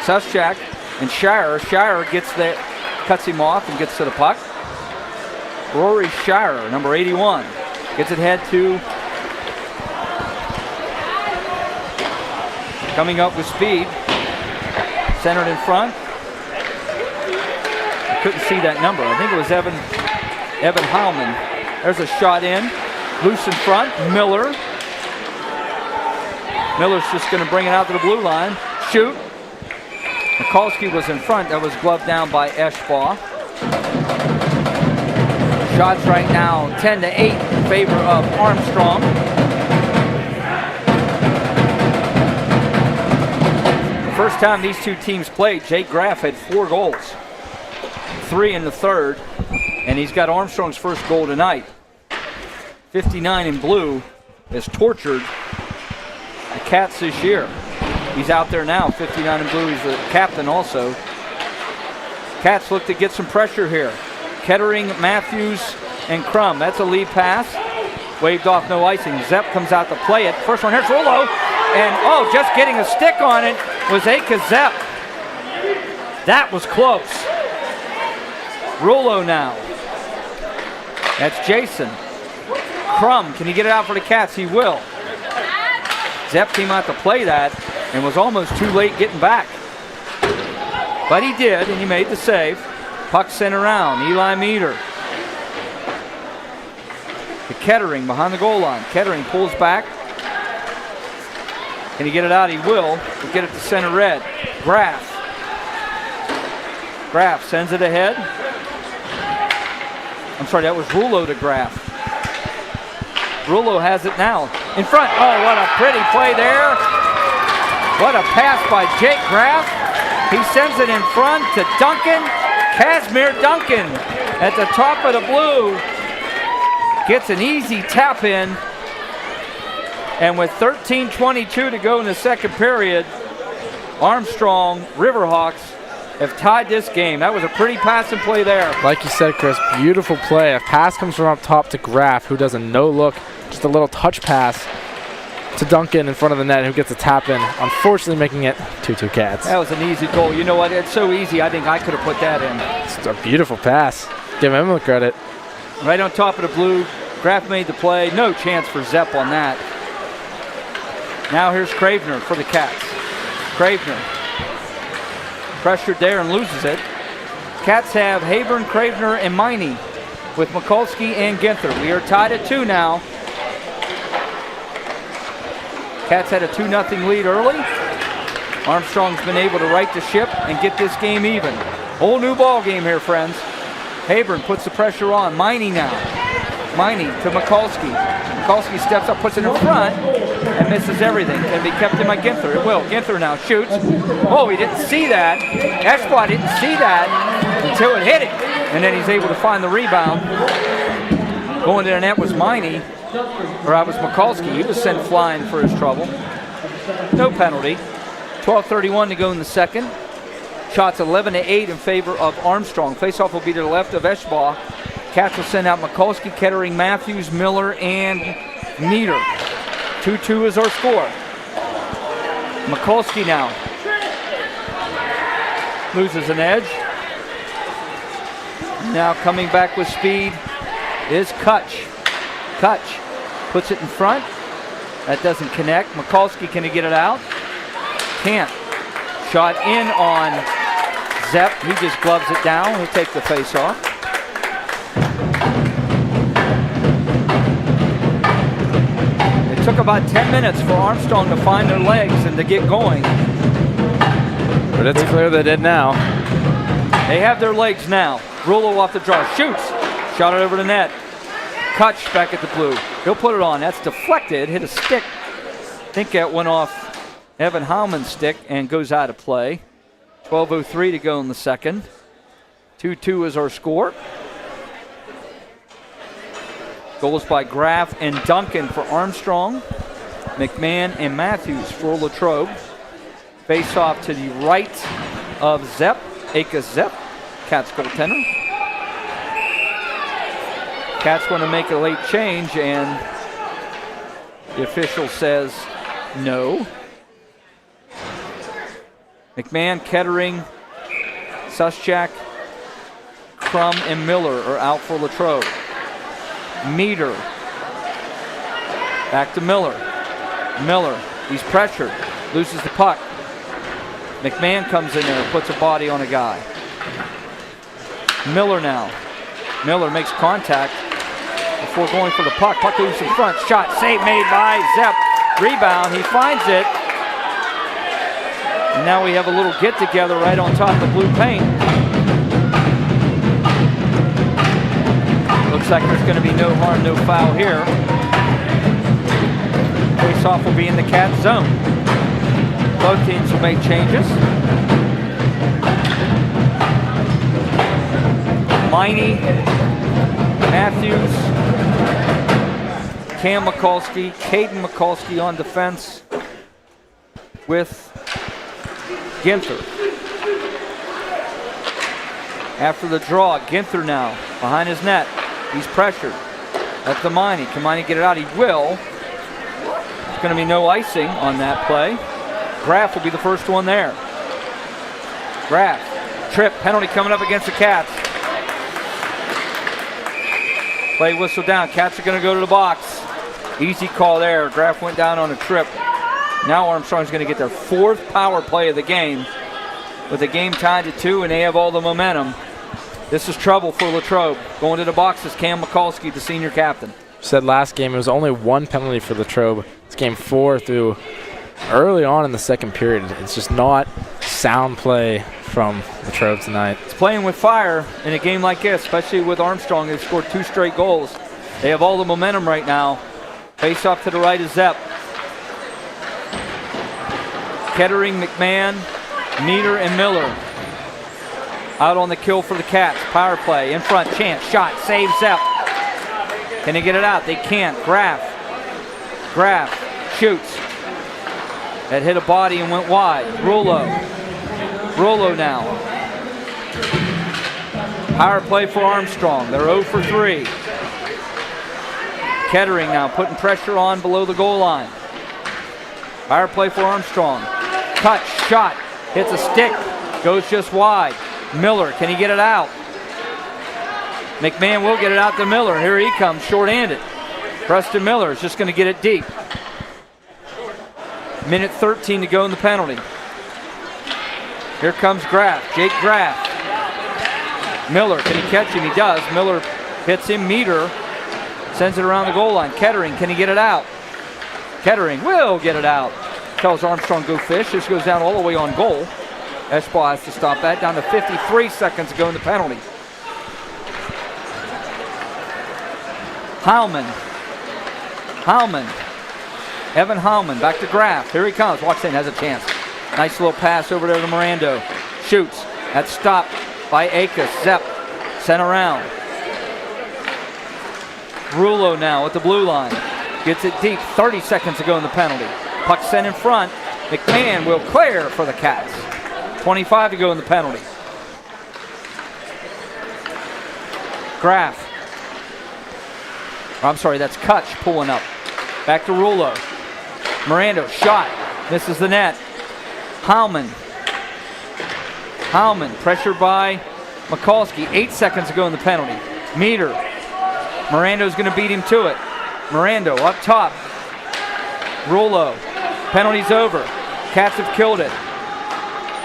Suschak and Shire. Shire cuts him off and gets to the puck. Rory Shire, number 81, gets it head to. Coming up with speed. Centered in front. I couldn't see that number. I think it was Evan Heilman. There's a shot in. Loose in front. Miller. Miller's just going to bring it out to the blue line. Shoot. Mikulski was in front. That was gloved down by Eschbach. Shots right now 10-8 in favor of Armstrong. The first time these two teams played, Jake Graff had 4 goals. 3 in the third, and he's got Armstrong's first goal tonight. 59 in blue has tortured the Cats this year. He's out there now, 59 in blue. He's the captain also. Cats look to get some pressure here. Kettering, Matthews, and Crum. That's a lead pass. Waved off, no icing. Zepp comes out to play it. First one, here's Rulo. And, just getting a stick on it was Aka Zepp. That was close. Rulo now. That's Jason. Crum, can he get it out for the Cats? He will. Zepp came out to play that and was almost too late getting back. But he did, and he made the save. Puck sent around. Eli Meter. To Kettering behind the goal line. Kettering pulls back. Can he get it out? He will. We'll get it to center red. Graff sends it ahead. I'm sorry, that was Rulo to Graff. Rulo has it now. In front. Oh, what a pretty play there. What a pass by Jake Graff. He sends it in front to Duncan. Casimir Duncan at the top of the blue gets an easy tap in. And with 13:22 to go in the second period, Armstrong Riverhawks have tied this game. That was a pretty pass and play there. Like you said, Chris, beautiful play. A pass comes from up top to Graff, who does a no-look, just a little touch pass to Duncan in front of the net, who gets a tap in, unfortunately making it 2-2 Cats. That was an easy goal. You know what? It's so easy, I think I could have put that in. It's a beautiful pass. Give him the credit. Right on top of the blue. Graff made the play. No chance for Zepp on that. Now here's Cravener for the Cats. Cravener. Pressured there and loses it. Cats have Hayburn, Cravener, and Miney with Mikulski and Ginther. We are tied at 2 now. Cats had a 2-0 lead early. Armstrong's been able to right the ship and get this game even. Whole new ball game here, friends. Hayburn puts the pressure on. Miney now. Miney to Mikulski. Mikulski steps up, puts it in front, and misses everything. Can be kept in by Ginther. It will. Ginther now shoots. Oh, he didn't see that. Eschbach didn't see that until it hit him. And then he's able to find the rebound. Going to the net was Miney. Or that was Mikulski. He was sent flying for his trouble. No penalty. 12:31 to go in the second. Shots 11-8 in favor of Armstrong. Faceoff will be to the left of Eschbach. Cats will send out Mikulski, Kettering, Matthews, Miller, and Meter. 2-2 is our score. Mikulski now. Loses an edge. Now coming back with speed is Kutch. Kutch puts it in front. That doesn't connect. Mikulski, can he get it out? Can't. Shot in on Zepp. He just gloves it down. He'll take the face off. It took about 10 minutes for Armstrong to find their legs and to get going. But it's clear they did now. They have their legs now. Rulo off the draw. Shoots. Shot it over the net. Kutch back at the blue. He'll put it on. That's deflected. Hit a stick. I think that went off Evan Howman's stick and goes out of play. 12:03 to go in the second. 2-2 is our score. Goals by Graff and Duncan for Armstrong. McMahon and Matthews for Latrobe. Face off to the right of Zepp. Aka Zepp, Cats goaltender. Cats going to make a late change, and the official says no. McMahon, Kettering, Suschak, Crum, and Miller are out for Latrobe. Meter. Back to Miller. Miller, he's pressured, loses the puck. McMahon comes in there, puts a body on a guy. Miller now. Miller makes contact before going for the puck. Puck moves in front. Shot, save made by Zepp. Rebound, he finds it. And now we have a little get-together right on top of the blue paint. Looks like there's going to be no harm, no foul here. Face-off will be in the Cat zone. Both teams will make changes. Miney, Matthews, Cam Mikulski, Caden Mikulski on defense with Ginther. After the draw, Ginther now behind his net. He's pressured. That's the Miney. Can Miney get it out? He will. There's going to be no icing on that play. Graff will be the first one there. Graff, trip, penalty coming up against the Cats. Play whistle down. Cats are going to go to the box. Easy call there. Graff went down on a trip. Now Armstrong's going to get their fourth power play of the game with the game tied to 2, and they have all the momentum. This is trouble for Latrobe. Going to the box is Cam Mikulski, the senior captain. Said last game it was only one penalty for Latrobe. It's game 4 through early on in the second period. It's just not sound play from Latrobe tonight. It's playing with fire in a game like this, especially with Armstrong. They've scored 2 straight goals. They have all the momentum right now. Face off to the right is Zepp. Kettering, McMahon, Meter, and Miller. Out on the kill for the Cats. Power play in front. Chance. Shot. Save Zepp. Can they get it out? They can't. Graff shoots. That hit a body and went wide. Rulo now. Power play for Armstrong. They're 0 for 3. Kettering now putting pressure on below the goal line. Power play for Armstrong. Cut, shot, hits a stick, goes just wide. Miller, can he get it out? McMahon will get it out to Miller. Here he comes, short-handed. Preston Miller is just going to get it deep. Minute 13 to go in the penalty. Here comes Graff, Jake Graff. Miller, can he catch him? He does. Miller hits him. Meter sends it around the goal line. Kettering, can he get it out? Kettering will get it out. Tells Armstrong go fish. This goes down all the way on goal. Eschball has to stop that. Down to 53 seconds to go in the penalty. Evan Howman back to Graff. Here he comes. Watson has a chance. Nice little pass over there to Mirando. Shoots. That's stopped by Akis. Zepp sent around. Rulo now at the blue line. Gets it deep. 30 seconds to go in the penalty. Puck sent in front. McMahon will clear for the Cats. 25 to go in the penalty. Graff. I'm sorry, that's Kutch pulling up. Back to Rulo. Mirando, shot. Misses the net. Howman, pressured by Mikulski. 8 seconds to go in the penalty. Meter Mirando's going to beat him to it. Mirando up top. Rulo. Penalty's over. Cats have killed it.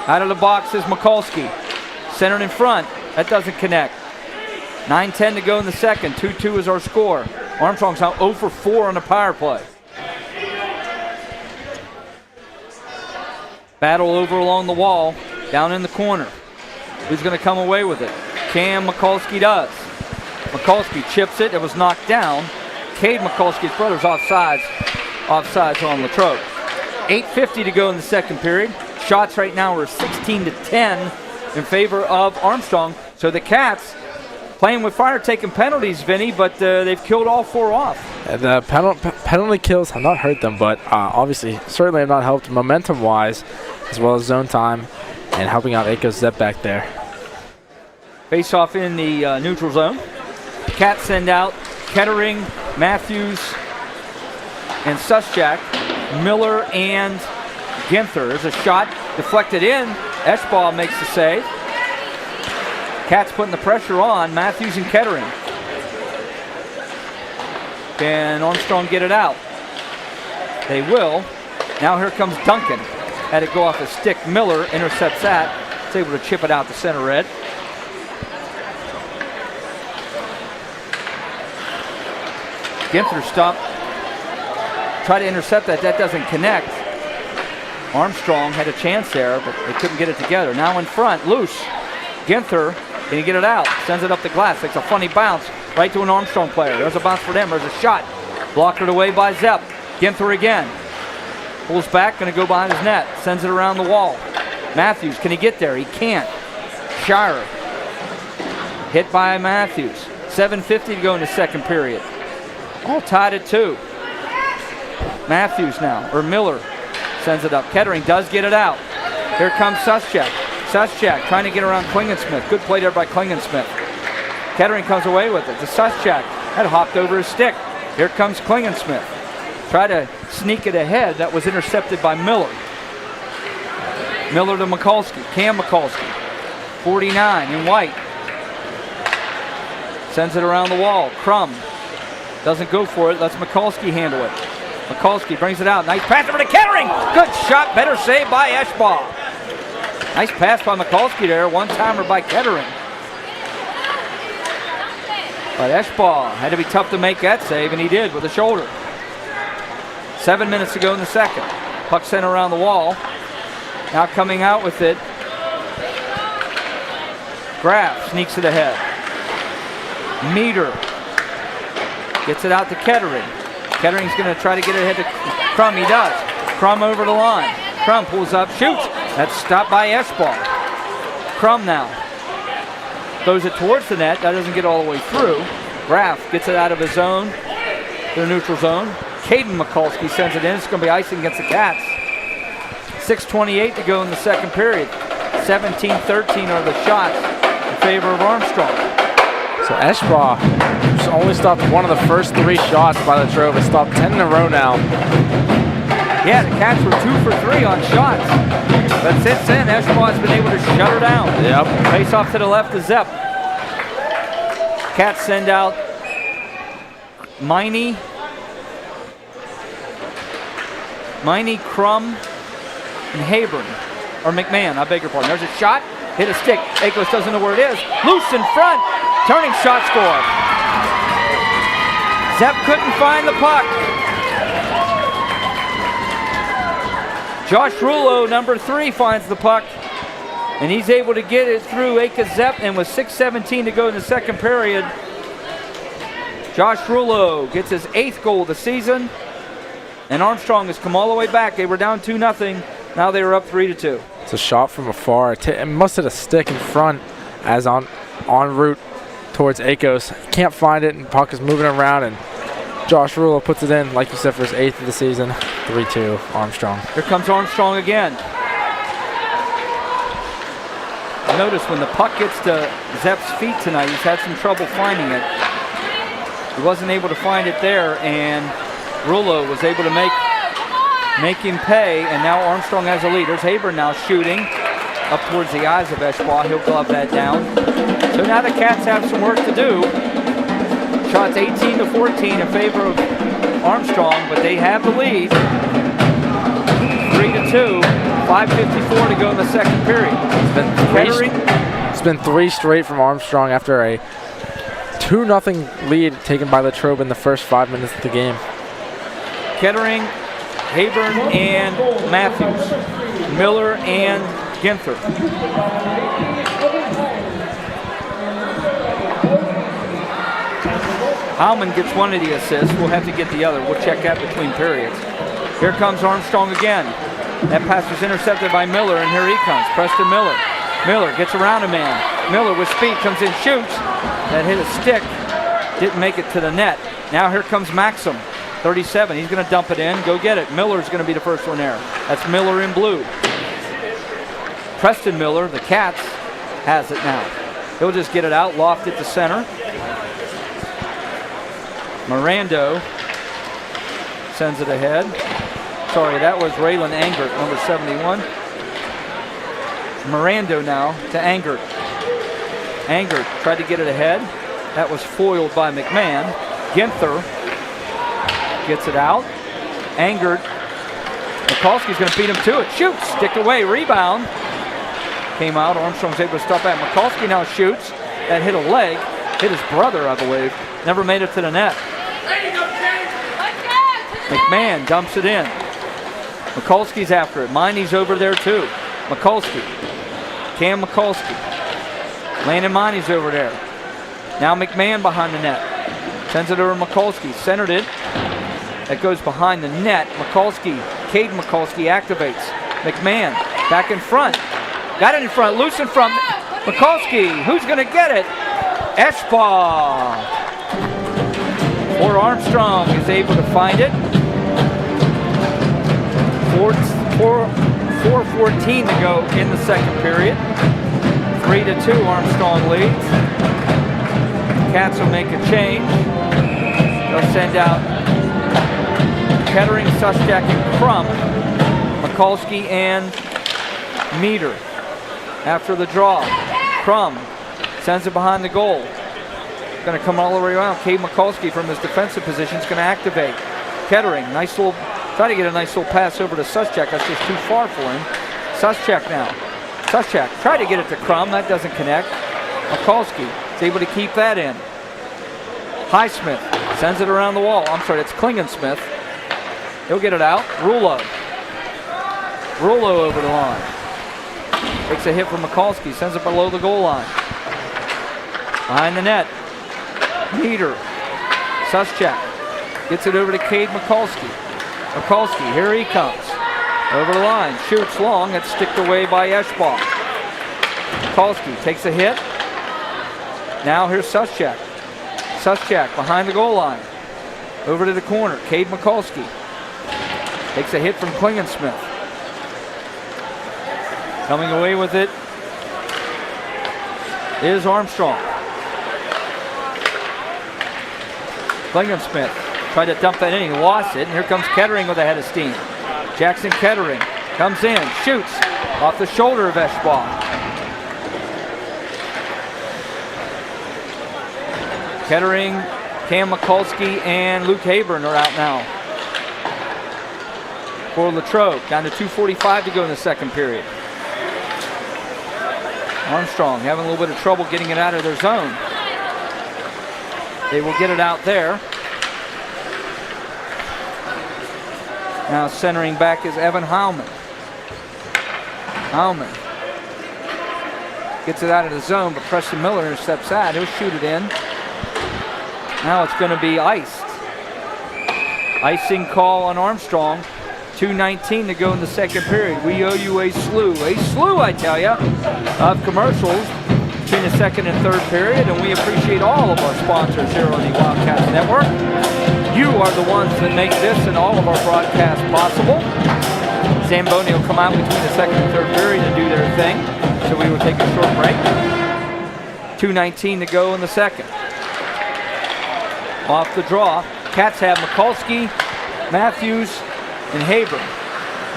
Out of the box is Mikulski. Centered in front. That doesn't connect. 9:10 to go in the second. 2-2 is our score. Armstrong's now 0 for 4 on the power play. Battle over along the wall. Down in the corner. Who's going to come away with it? Cam Mikulski does. Mikulski chips it. It was knocked down. Cade Mikulski's brother's offsides. Offsides on Latrobe. 8:50 to go in the second period. Shots right now are 16-10 in favor of Armstrong. So the Cats playing with fire, taking penalties, Vinny, but they've killed all 4 off. The penalty kills have not hurt them, but obviously certainly have not helped momentum-wise, as well as zone time and helping out Aiko Zep back there. Face off in the neutral zone. Cats send out Kettering, Matthews, and Suschak, Miller, and Ginther. There's a shot deflected in. Eschball makes the save. Cats putting the pressure on Matthews and Kettering. Can Armstrong get it out? They will. Now here comes Duncan. Had it go off a stick. Miller intercepts that. Is able to chip it out to center red. Ginther stop. Try to intercept that. That doesn't connect. Armstrong had a chance there, but they couldn't get it together. Now in front, loose. Ginther, can he get it out? Sends it up the glass. Takes a funny bounce right to an Armstrong player. There's a bounce for them. There's a shot. Blocked away by Zepp. Ginther again. Pulls back, going to go behind his net. Sends it around the wall. Matthews, can he get there? He can't. Shire. Hit by Matthews. 7:50 to go in the second period. All tied at 2. Matthews now, or Miller, sends it up. Kettering does get it out. Here comes Suschak. Suschak trying to get around Klingensmith. Good play there by Klingensmith. Kettering comes away with it. To Suschak. That hopped over his stick. Here comes Klingensmith. Try to sneak it ahead. That was intercepted by Miller. Miller to Mikulski. Cam Mikulski. 49 in white. Sends it around the wall. Crum doesn't go for it. Lets Mikulski handle it. Mikulski brings it out. Nice pass over to Kettering. Good shot. Better save by Eschball. Nice pass by Mikulski there. One-timer by Kettering. But Eschball had to be tough to make that save, and he did with the shoulder. 7 minutes to go in the second. Puck sent around the wall. Now coming out with it. Graff sneaks it ahead. Meter gets it out to Kettering. Kettering's going to try to get it ahead to Crum. He does. Crum over the line. Crum pulls up, shoots. That's stopped by Eschball. Crum now throws it towards the net. That doesn't get all the way through. Graff gets it out of his zone, the neutral zone. Caden Mikulski sends it in. It's going to be icing against the Cats. 6:28 to go in the second period. 17-13 are the shots in favor of Armstrong. So Eschball only stopped one of the first 3 shots by Latrobe. It's stopped 10 in a row now. Yeah, the Cats were 2 for 3 on shots. But since then, Eschball has been able to shut her down. Yep. Face off to the left to Zepp. Cats send out Miney, Crum, and Habern. Or McMahon, I beg your pardon. There's a shot. Hit a stick. Akos doesn't know where it is. Loose in front. Turning shot score. Zepp couldn't find the puck. Josh Rulo, number 3, finds the puck. And he's able to get it through Akos Zepp. And with 6:17 to go in the second period, Josh Rulo gets his 8th goal of the season. And Armstrong has come all the way back. They were down 2-0. Now they were up 3-2. It's a shot from afar. It must have a stick in front as en route towards Akos. Can't find it, and puck is moving around, and Josh Rulo puts it in, like you said, for his 8th of the season. 3-2, Armstrong. Here comes Armstrong again. Notice when the puck gets to Zepp's feet tonight, he's had some trouble finding it. He wasn't able to find it there, and Rulo was able to make him pay, and now Armstrong has a lead. There's Habern now shooting up towards the eyes of Eschball. He'll glove that down. So now the Cats have some work to do. Shots 18-14 in favor of Armstrong, but they have the lead. 3-2, 5:54 to go in the second period. It's been three straight from Armstrong after a 2-0 lead taken by Latrobe in the first 5 minutes of the game. Kettering, Hayburn, and Matthews. Miller and Ginther. Howman gets one of the assists. We'll have to get the other. We'll check that between periods. Here comes Armstrong again. That pass was intercepted by Miller, and here he comes. Preston Miller. Miller gets around a man. Miller with speed comes in, shoots. That hit a stick. Didn't make it to the net. Now here comes Maxim. 37. He's going to dump it in. Go get it. Miller's going to be the first one there. That's Miller in blue. Preston Miller, the Cats, has it now. He'll just get it out, loft it to center. Mirando sends it ahead. Sorry, that was Raylan Angert, number 71. Mirando now to Angert. Angert tried to get it ahead. That was foiled by McMahon. Ginther gets it out. Angert. Mikulski's going to beat him to it. Shoots, sticked away, rebound. Came out. Armstrong's able to stop that. Mikulski now shoots. That hit a leg. Hit his brother, I believe. Never made it to the net. McMahon dumps it in. Mikulski's after it. Miney's over there too. Mikulski. Cam Mikulski. Landon Miney's over there. Now McMahon behind the net. Sends it over to Mikulski. Centered it. That goes behind the net. Mikulski. Cade Mikulski activates. McMahon back in front. Got it in front. Loose in front. Mikulski. Who's going to get it? Eschbach. Or Armstrong is able to find it. 4:14 to go in the second period. 3-2 Armstrong leads. Cats will make a change. They'll send out Kettering, Sushjack, and Crump. Mikulski and Meter. After the draw, Crumb sends it behind the goal. Going to come all the way around. Cade Mikulski from his defensive position is going to activate. Kettering, nice little, try to get a nice little pass over to Sushjack. That's just too far for him. Sushjack now. Sushjack, try to get it to Crumb. That doesn't connect. Mikulski is able to keep that in. Highsmith sends it around the wall. I'm sorry, it's Klingensmith. He'll get it out. Rulo. Rulo over the line. Takes a hit from Mikulski. Sends it below the goal line. Behind the net. Meter. Sushjack gets it over to Cade Mikulski. Mikulski, here he comes. Over the line. Shoots long. That's sticked away by Eschbach. Mikulski takes a hit. Now here's Sushjack. Sushjack behind the goal line. Over to the corner. Cade Mikulski. Takes a hit from Klingensmith. Coming away with it is Armstrong. Klingensmith tried to dump that in. He lost it. And here comes Kettering with a head of steam. Jackson Kettering comes in, shoots off the shoulder of Eschbach. Kettering, Cam Mikulski, and Luke Hayburn are out now for Latrobe. Down to 2:45 to go in the second period. Armstrong having a little bit of trouble getting it out of their zone. They will get it out there. Now centering back is Evan Howman. Howman gets it out of the zone, but Preston Miller intercepts that. He'll shoot it in. Now it's going to be iced. Icing call on Armstrong. 2:19 to go in the second period. We owe you a slew, I tell you, of commercials between the second and third period, and we appreciate all of our sponsors here on the Wildcats Network. You are the ones that make this and all of our broadcasts possible. Zamboni will come out between the second and third period and do their thing, so we will take a short break. 2:19 to go in the second. Off the draw, Cats have Mikulski, Matthews, and Hayburn.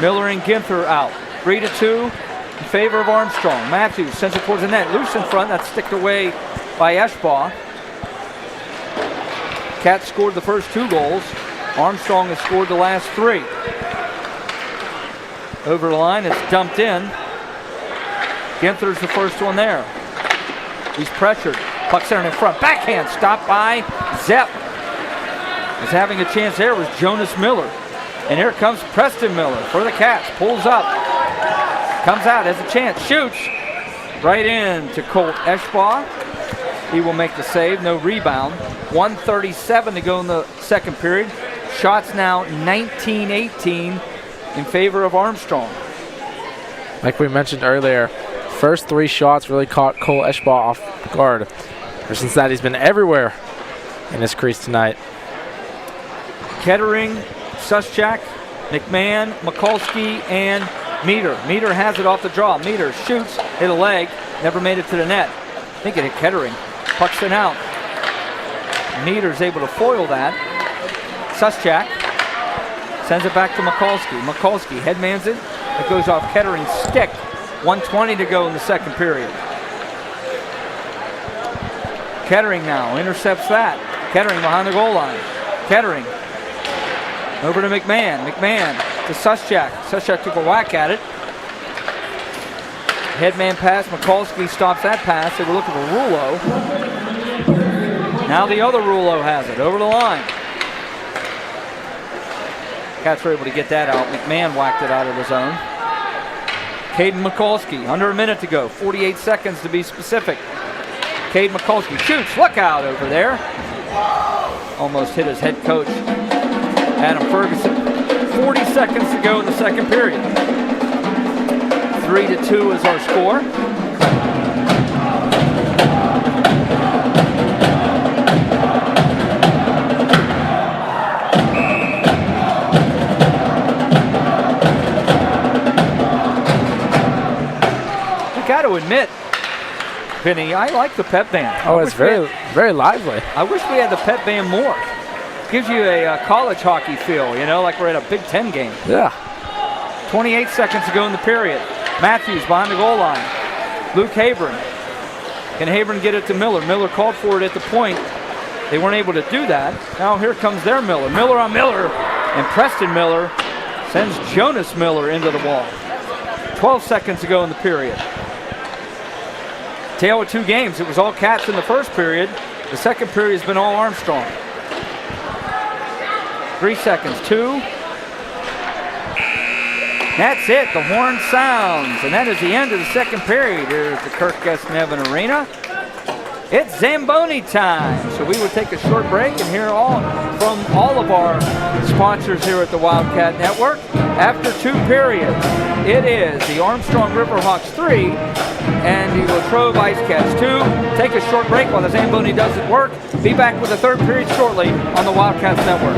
Miller and Ginther out. 3-2 in favor of Armstrong. Matthews sends it towards the net. Loose in front. That's sticked away by Eschbach. Cats scored the first 2 goals. Armstrong has scored the last 3. Over the line, it's dumped in. Ginther's the first one there. He's pressured. Puck centered in front. Backhand stopped by Zepp. Was having a chance there was Jonas Miller. And here comes Preston Miller for the Cats. Pulls up. Comes out, has a chance. Shoots. Right in to Colt Eschbaugh. He will make the save. No rebound. 1:37 to go in the second period. Shots now 19-18 in favor of Armstrong. Like we mentioned earlier, first 3 shots really caught Cole Eschbaugh off guard. Ever since that, he's been everywhere in his crease tonight. Kettering, Suschak, McMahon, Mikulski, and Meter. Meter has it off the draw. Meter shoots, hit a leg, never made it to the net. I think it hit Kettering. Puck's sent out. Meter's able to foil that. Suschak sends it back to Mikulski. Mikulski headmans it. It goes off Kettering's stick. 1:20 to go in the second period. Kettering now intercepts that. Kettering behind the goal line. Kettering over to McMahon. McMahon to Suschak. Suschak took a whack at it. Headman pass. Mikulski stops that pass. They were looking for Rouleau. Now the other Rouleau has it over the line. Cats were able to get that out. McMahon whacked it out of the zone. Caden Mikulski, under a minute to go. 48 seconds to be specific. Caden Mikulski shoots. Look out over there. Almost hit his head coach, Adam Ferguson. 40 seconds to go in the second period. 3-2 is our score. Got to admit, Vinny, I like the pep band. Oh, it's very lively. I wish we had the pep band more. Gives you a college hockey feel, you know, like we're at a Big Ten game. Yeah. 28 seconds to go in the period. Matthews behind the goal line. Luke Habron. Can Habron get it to Miller? Miller called for it at the point. They weren't able to do that. Now here comes their Miller. Miller on Miller. And Preston Miller sends Jonas Miller into the wall. 12 seconds to go in the period. Tale of 2 games. It was all Cats in the first period. The second period has been all Armstrong. 3 seconds. 2. That's it. The horn sounds. And that is the end of the second period. Here's the Kirk Guest Nevin Arena. It's Zamboni time. So we will take a short break and hear from all of our sponsors here at the Wildcat Network. After 2 periods, it is the Armstrong Riverhawks 3 and the Latrobe Ice Cats 2. Take a short break while the Zamboni does its work. Be back with the third period shortly on the Wildcats Network.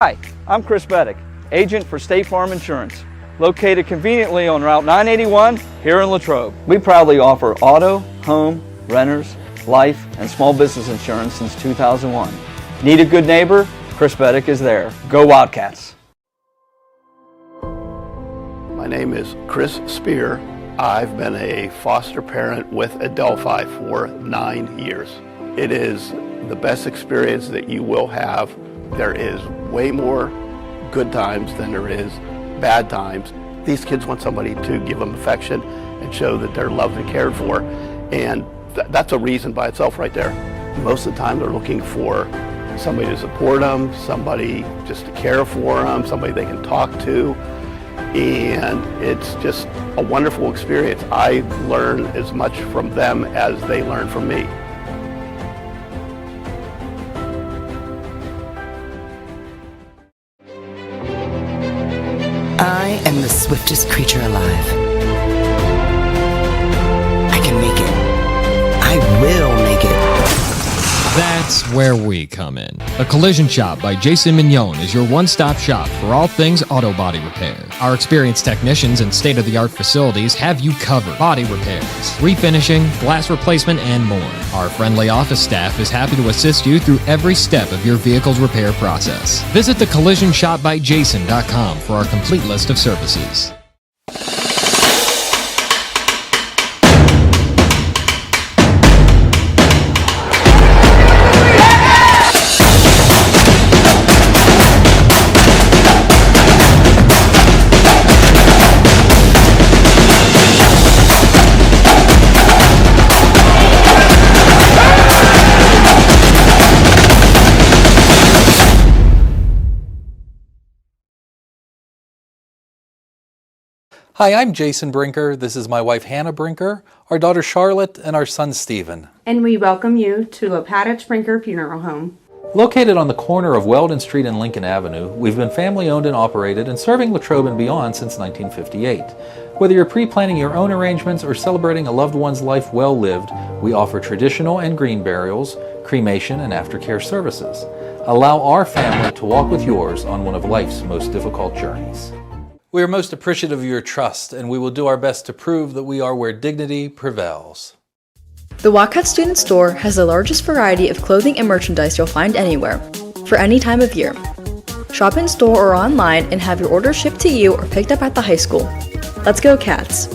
Hi, I'm Chris Beddick, agent for State Farm Insurance, located conveniently on Route 981 here in Latrobe. We proudly offer auto, home, renters, life, and small business insurance since 2001. Need a good neighbor? Chris Beddick is there. Go Wildcats! My name is Chris Spear. I've been a foster parent with Adelphi for 9 years. It is the best experience that you will have. There is way more good times than there is bad times. These kids want somebody to give them affection and show that they're loved and cared for, and that's a reason by itself right there. Most of the time they're looking for somebody to support them, somebody just to care for them, somebody they can talk to, and it's just a wonderful experience. I learn as much from them as they learn from me. I am the swiftest creature alive. I can make it. I will make it. That's where we come in. The Collision Shop by Jason Mignon is your one-stop shop for all things auto body repair. Our experienced technicians and state-of-the-art facilities have you covered. Body repairs, refinishing, glass replacement, and more. Our friendly office staff is happy to assist you through every step of your vehicle's repair process. Visit thecollisionshopbyjason.com for our complete list of services. Hi, I'm Jason Brinker. This is my wife Hannah Brinker, our daughter Charlotte, and our son Stephen. And we welcome you to Lopatich Brinker Funeral Home. Located on the corner of Weldon Street and Lincoln Avenue, we've been family owned and operated and serving Latrobe and beyond since 1958. Whether you're pre-planning your own arrangements or celebrating a loved one's life well lived, we offer traditional and green burials, cremation, and aftercare services. Allow our family to walk with yours on one of life's most difficult journeys. We are most appreciative of your trust, and we will do our best to prove that we are where dignity prevails. The Wildcat Student Store has the largest variety of clothing and merchandise you'll find anywhere, for any time of year. Shop in store or online and have your order shipped to you or picked up at the high school. Let's go, Cats!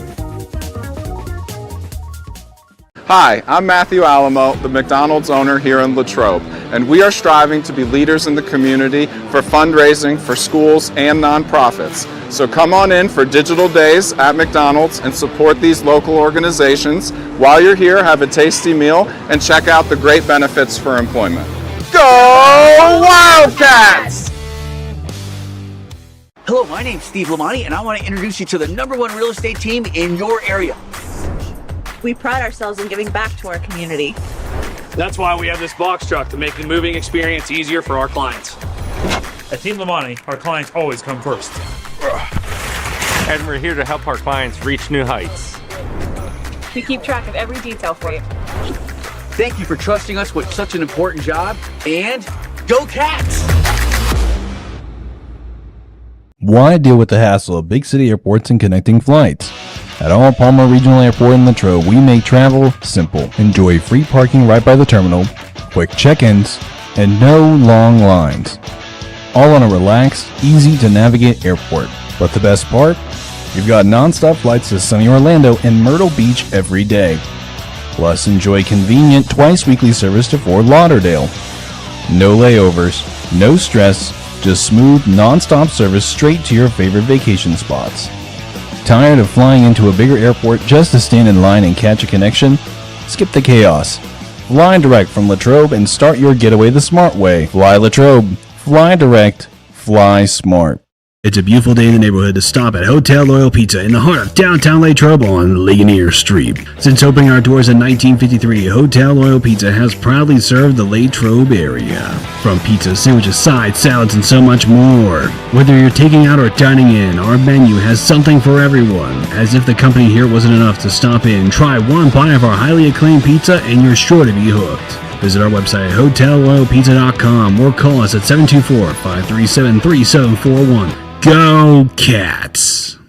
Hi, I'm Matthew Alamo, the McDonald's owner here in Latrobe, and we are striving to be leaders in the community for fundraising for schools and nonprofits. So come on in for Digital Days at McDonald's and support these local organizations. While you're here, have a tasty meal and check out the great benefits for employment. Go Wildcats! Hello, my name's Steve Lamonti, and I want to introduce you to the #1 real estate team in your area. We pride ourselves in giving back to our community. That's why we have this box truck to make the moving experience easier for our clients. At Team Lamonti, our clients always come first. And we're here to help our clients reach new heights. We keep track of every detail for you. Thank you for trusting us with such an important job, and go Cats! Why deal with the hassle of big city airports and connecting flights? At Arnold Palmer Regional Airport in Latrobe, we make travel simple. Enjoy free parking right by the terminal, quick check-ins, and no long lines. All on a relaxed, easy-to-navigate airport. But the best part? You've got non-stop flights to sunny Orlando and Myrtle Beach every day. Plus, enjoy convenient twice-weekly service to Fort Lauderdale. No layovers, no stress, just smooth, non-stop service straight to your favorite vacation spots. Tired of flying into a bigger airport just to stand in line and catch a connection? Skip the chaos. Fly direct from Latrobe and start your getaway the smart way. Fly Latrobe. Fly direct. Fly smart. It's a beautiful day in the neighborhood to stop at Hotel Loyal Pizza in the heart of downtown Latrobe on Ligonier Street. Since opening our doors in 1953, Hotel Loyal Pizza has proudly served the Latrobe area. From pizza, sandwiches, sides, salads, and so much more. Whether you're taking out or dining in, our menu has something for everyone. As if the company here wasn't enough to stop in, try one bite of our highly acclaimed pizza and you're sure to be hooked. Visit our website at hotelloyalpizza.com or call us at 724-537-3741. Go Cats!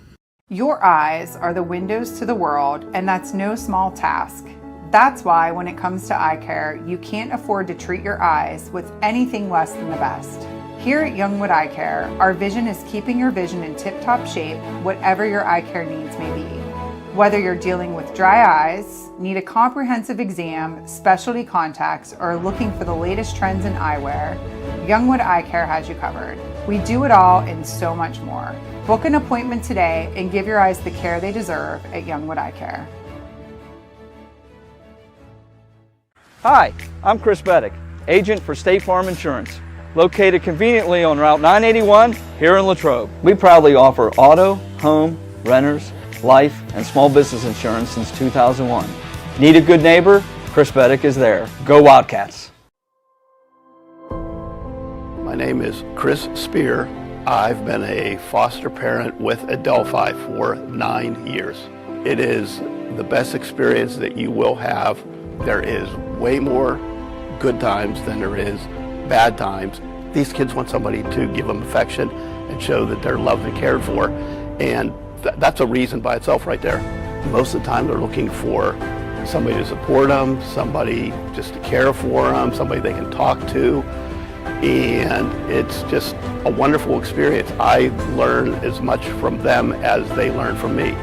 Your eyes are the windows to the world, and that's no small task. That's why when it comes to eye care, you can't afford to treat your eyes with anything less than the best. Here at Youngwood Eye Care, our vision is keeping your vision in tip-top shape, whatever your eye care needs may be. Whether you're dealing with dry eyes, need a comprehensive exam, specialty contacts, or looking for the latest trends in eyewear, Youngwood Eye Care has you covered. We do it all and so much more. Book an appointment today and give your eyes the care they deserve at Youngwood Eye Care. Hi, I'm Chris Beddick, agent for State Farm Insurance, located conveniently on Route 981 here in Latrobe. We proudly offer auto, home, renters, life, and small business insurance since 2001. Need a good neighbor? Chris Beddick is there. Go Wildcats! My name is Chris Spear. I've been a foster parent with Adelphi for 9 years. It is the best experience that you will have. There is way more good times than there is bad times. These kids want somebody to give them affection and show that they're loved and cared for, and that's a reason by itself right there. Most of the time they're looking for somebody to support them, somebody just to care for them, somebody they can talk to, and it's just a wonderful experience. I learn as much from them as they learn from me.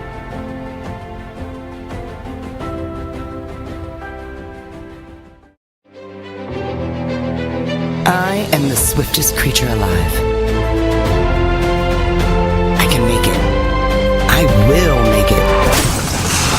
I am the swiftest creature alive. I can make it. I will make it.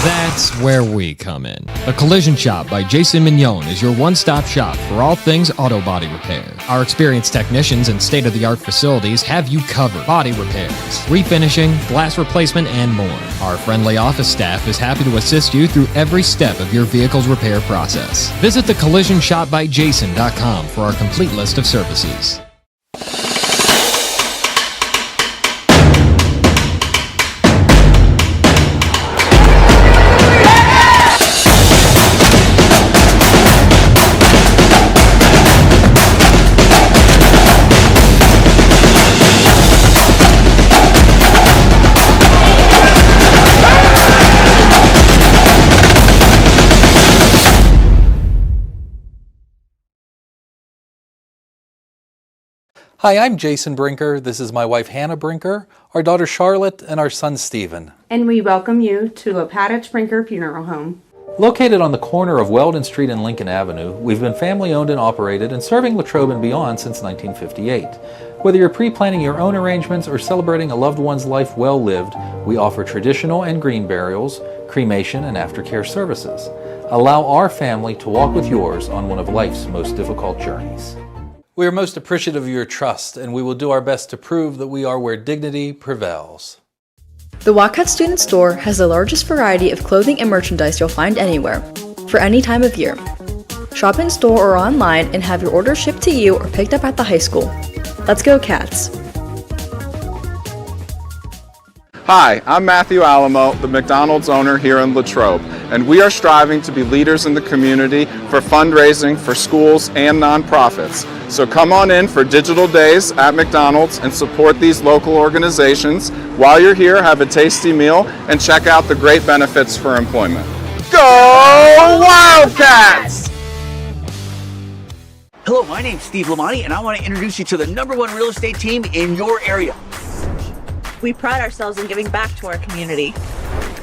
That's where we come in. The Collision Shop by Jason Mignon is your one-stop shop for all things auto body repair. Our experienced technicians and state-of-the-art facilities have you covered. Body repairs, refinishing, glass replacement, and more. Our friendly office staff is happy to assist you through every step of your vehicle's repair process. Visit thecollisionshopbyjason.com for our complete list of services. Hi, I'm Jason Brinker. This is my wife Hannah Brinker, our daughter Charlotte, and our son Stephen. And we welcome you to Lepatich Brinker Funeral Home. Located on the corner of Weldon Street and Lincoln Avenue, we've been family owned and operated and serving Latrobe and beyond since 1958. Whether you're pre-planning your own arrangements or celebrating a loved one's life well lived, we offer traditional and green burials, cremation, and aftercare services. Allow our family to walk with yours on one of life's most difficult journeys. We are most appreciative of your trust, and we will do our best to prove that we are where dignity prevails. The Wildcat Student Store has the largest variety of clothing and merchandise you'll find anywhere, for any time of year. Shop in store or online and have your order shipped to you or picked up at the high school. Let's go, Cats! Hi, I'm Matthew Alamo, the McDonald's owner here in Latrobe, and we are striving to be leaders in the community for fundraising for schools and nonprofits. So come on in for digital days at McDonald's and support these local organizations. While you're here, have a tasty meal and check out the great benefits for employment. Go Wildcats! Hello, my name's Steve Lamani, and I want to introduce you to the #1 real estate team in your area. We pride ourselves in giving back to our community.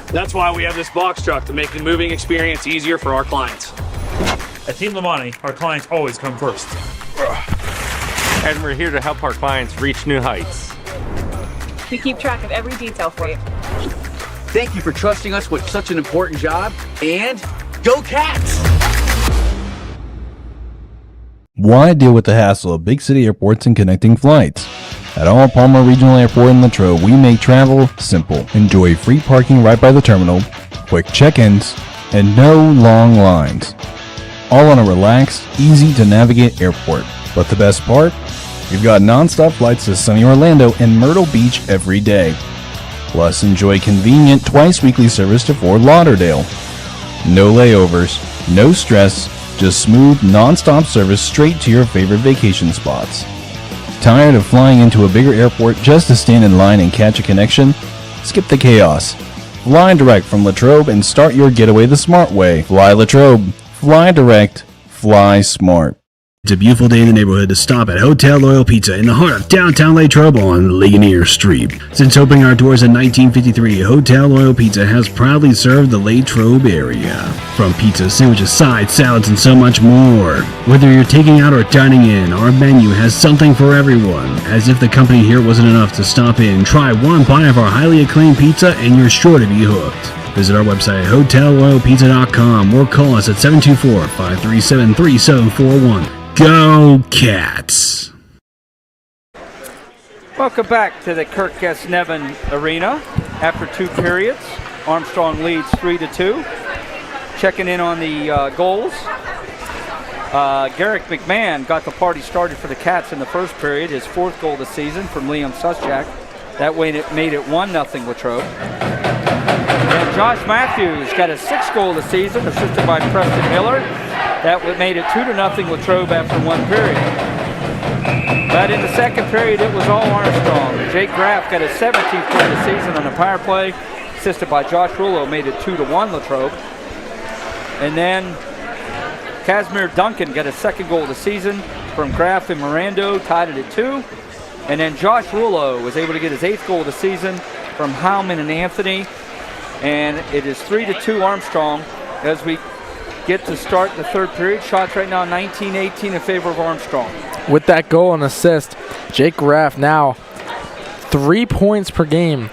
That's why we have this box truck to make the moving experience easier for our clients. At Team Lamani, our clients always come first. And we're here to help our clients reach new heights. We keep track of every detail for you. Thank you for trusting us with such an important job, and go Cats! Why deal with the hassle of big city airports and connecting flights? At Arnold Palmer Regional Airport in Latrobe, we make travel simple. Enjoy free parking right by the terminal, quick check-ins, and no long lines. All on a relaxed, easy-to-navigate airport. But the best part? We've got non-stop flights to sunny Orlando and Myrtle Beach every day. Plus, enjoy convenient twice-weekly service to Fort Lauderdale. No layovers, no stress, just smooth, non-stop service straight to your favorite vacation spots. Tired of flying into a bigger airport just to stand in line and catch a connection? Skip the chaos. Fly direct from Latrobe and start your getaway the smart way. Fly Latrobe. Fly direct. Fly smart. It's a beautiful day in the neighborhood to stop at Hotel Loyal Pizza in the heart of downtown Latrobe on Ligonier Street. Since opening our doors in 1953, Hotel Loyal Pizza has proudly served the Latrobe area. From pizza, sandwiches, sides, salads, and so much more. Whether you're taking out or dining in, our menu has something for everyone. As if the company here wasn't enough to stop in, try one bite of our highly acclaimed pizza and you're sure to be hooked. Visit our website at hotelloyalpizza.com or call us at 724-537-3741. Go Cats! Welcome back to the Kirk S. Nevin Arena. After 2 periods, Armstrong leads 3-2. Checking in on the goals. Garrick McMahon got the party started for the Cats in the first period. His 4th goal of the season from Liam Suschak. That way it made it 1-0 Latrobe. And Josh Matthews got his 6th goal of the season, assisted by Preston Miller. That made it 2-0 Latrobe after 1 period. But in the second period, it was all Armstrong. Jake Graff got his 17th goal of the season on a power play, assisted by Josh Rullo, made it 2-1 Latrobe. And then Casimir Duncan got his 2nd goal of the season from Graff and Mirando, tied it at 2. And then Josh Rullo was able to get his 8th goal of the season from Howman and Anthony. And it is 3-2 Armstrong as we get to start the 3rd period. Shots right now 19-18 in favor of Armstrong. With that goal and assist, Jake Graff now 3 points per game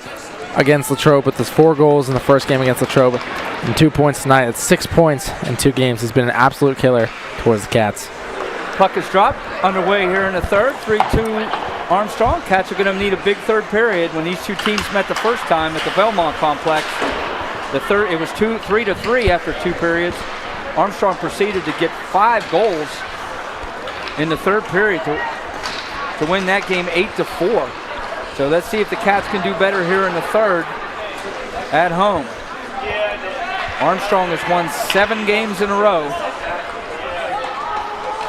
against Latrobe with his 4 goals in the first game against Latrobe. And 2 points tonight. It's 6 points in 2 games. He's been an absolute killer towards the Cats. Puck is dropped. Underway here in the third. 3-2 Armstrong. Cats are going to need a big third period. When these two teams met the first time at the Belmont complex, it was 3-3 after 2 periods. Armstrong proceeded to get 5 goals in the third period to win that game 8-4. So let's see if the Cats can do better here in the third at home. Armstrong has won 7 games in a row.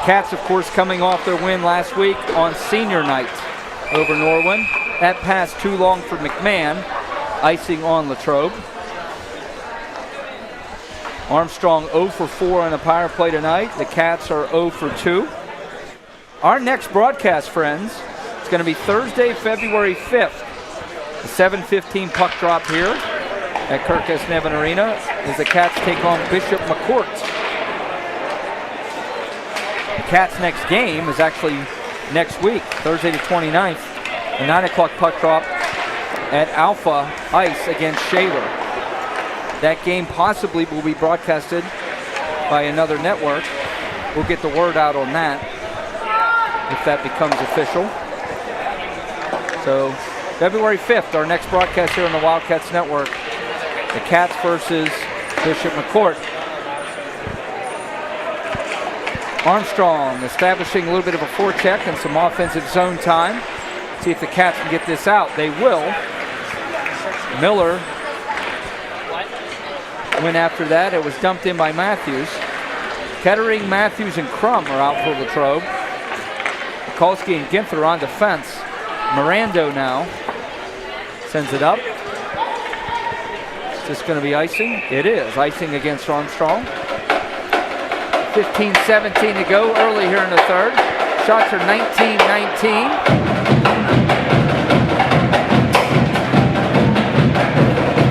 Cats, of course, coming off their win last week on senior night over Norwin. That pass too long for McMahon, icing on Latrobe. Armstrong 0 for 4 on the power play tonight. The Cats are 0 for 2. Our next broadcast, friends, is going to be Thursday, February 5th. The 7:15 puck drop here at Kirk S. Nevin Arena as the Cats take on Bishop McCourt. The Cats' next game is actually next week, Thursday the 29th, a 9 o'clock puck drop at Alpha Ice against Shaler. That game possibly will be broadcasted by another network. We'll get the word out on that if that becomes official. So February 5th, our next broadcast here on the Wildcats Network. The Cats versus Bishop McCourt. Armstrong establishing a little bit of a forecheck and some offensive zone time. See if the Cats can get this out. They will. Miller went after that. It was dumped in by Matthews. Kettering, Matthews, and Crum are out for Latrobe. Mikulski and Ginther on defense. Mirando now sends it up. Is this going to be icing? It is. Icing against Armstrong. 15-17 to go early here in the third. Shots are 19-19.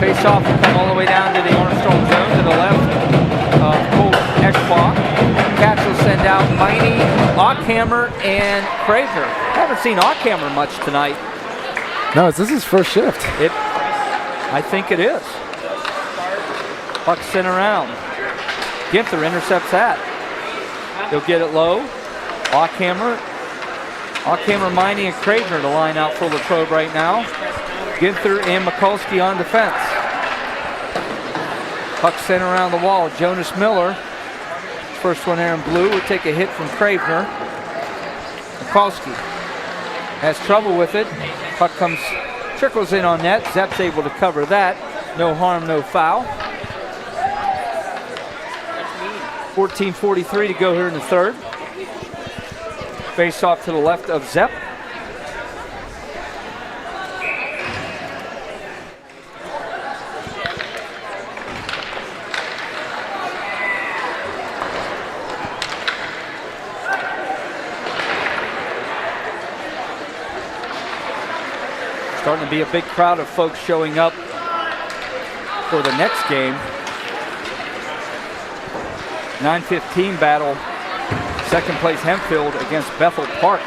Face-off will come all the way down to the Armstrong zone to the left of Colt Ekbach. Cats will send out Miney, Ockhammer, and Craver. Haven't seen Ockhammer much tonight. No, this is his first shift. I think it is. Puck sent around. Ginther intercepts that. He'll get it low. Ockhammer, Miney, and Craver to line out for Latrobe right now. Ginther and Mikulski on defense. Puck sent around the wall. Jonas Miller, first one there in blue, will take a hit from Craver. Mikulski has trouble with it. Puck trickles in on net. Zepp's able to cover that. No harm, no foul. 14:43 to go here in the third. Face off to the left of Zepp. Starting to be a big crowd of folks showing up for the next game. 9:15 battle. Second place Hempfield against Bethel Park.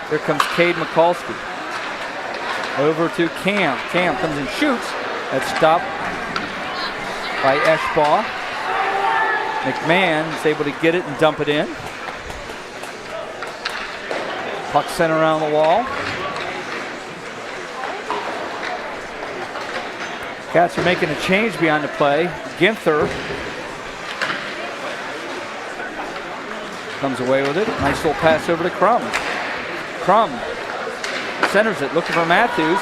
Here comes Cade Mikulski. Over to Cam. Cam comes and shoots. That's stopped by Eschbaugh. McMahon is able to get it and dump it in. Puck sent around the wall. Cats are making a change behind the play. Ginther comes away with it. Nice little pass over to Crum. Crum centers it, looking for Matthews.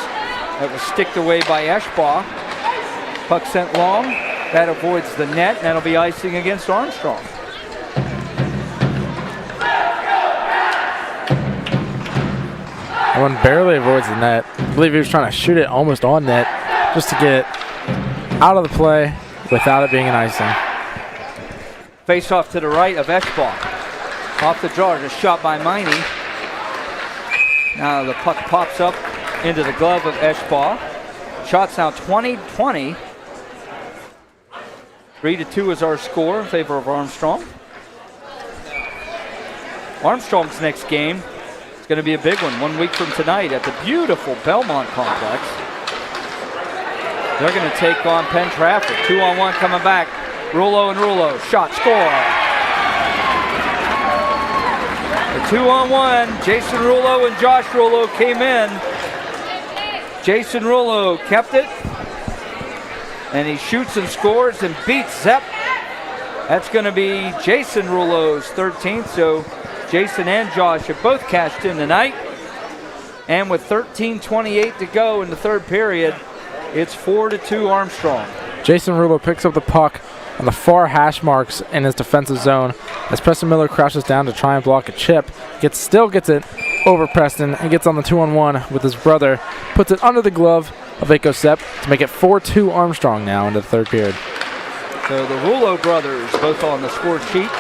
That was sticked away by Eschbaugh. Puck sent long. That avoids the net, and that'll be icing against Armstrong. That one barely avoids the net. I believe he was trying to shoot it almost on net just to get it out of the play without it being an icing. Face off to the right of Eschbaugh. Off the draw, just shot by Miney. Now the puck pops up into the glove of Eschbaugh. Shots now 20-20. 3-2 is our score in favor of Armstrong. Armstrong's next game is going to be a big one, 1 week from tonight at the beautiful Belmont complex. They're going to take on Penn Trafford. 2-on-1 coming back. Rulo and Rulo. Shot, score. The 2-on-1. Jason Rulo and Josh Rulo came in. Jason Rulo kept it. And he shoots and scores and beats Zepp. That's going to be Jason Rulo's 13th. So Jason and Josh have both cashed in tonight. And with 13:28 to go in the third period, it's 4-2 Armstrong. Jason Rulo picks up the puck on the far hash marks in his defensive zone as Preston Miller crouches down to try and block a chip. Still gets it over Preston and gets on the 2-on-1 with his brother. Puts it under the glove of Eko Sepp to make it 4-2 Armstrong now into the third period. So the Rulo brothers both on the score sheet.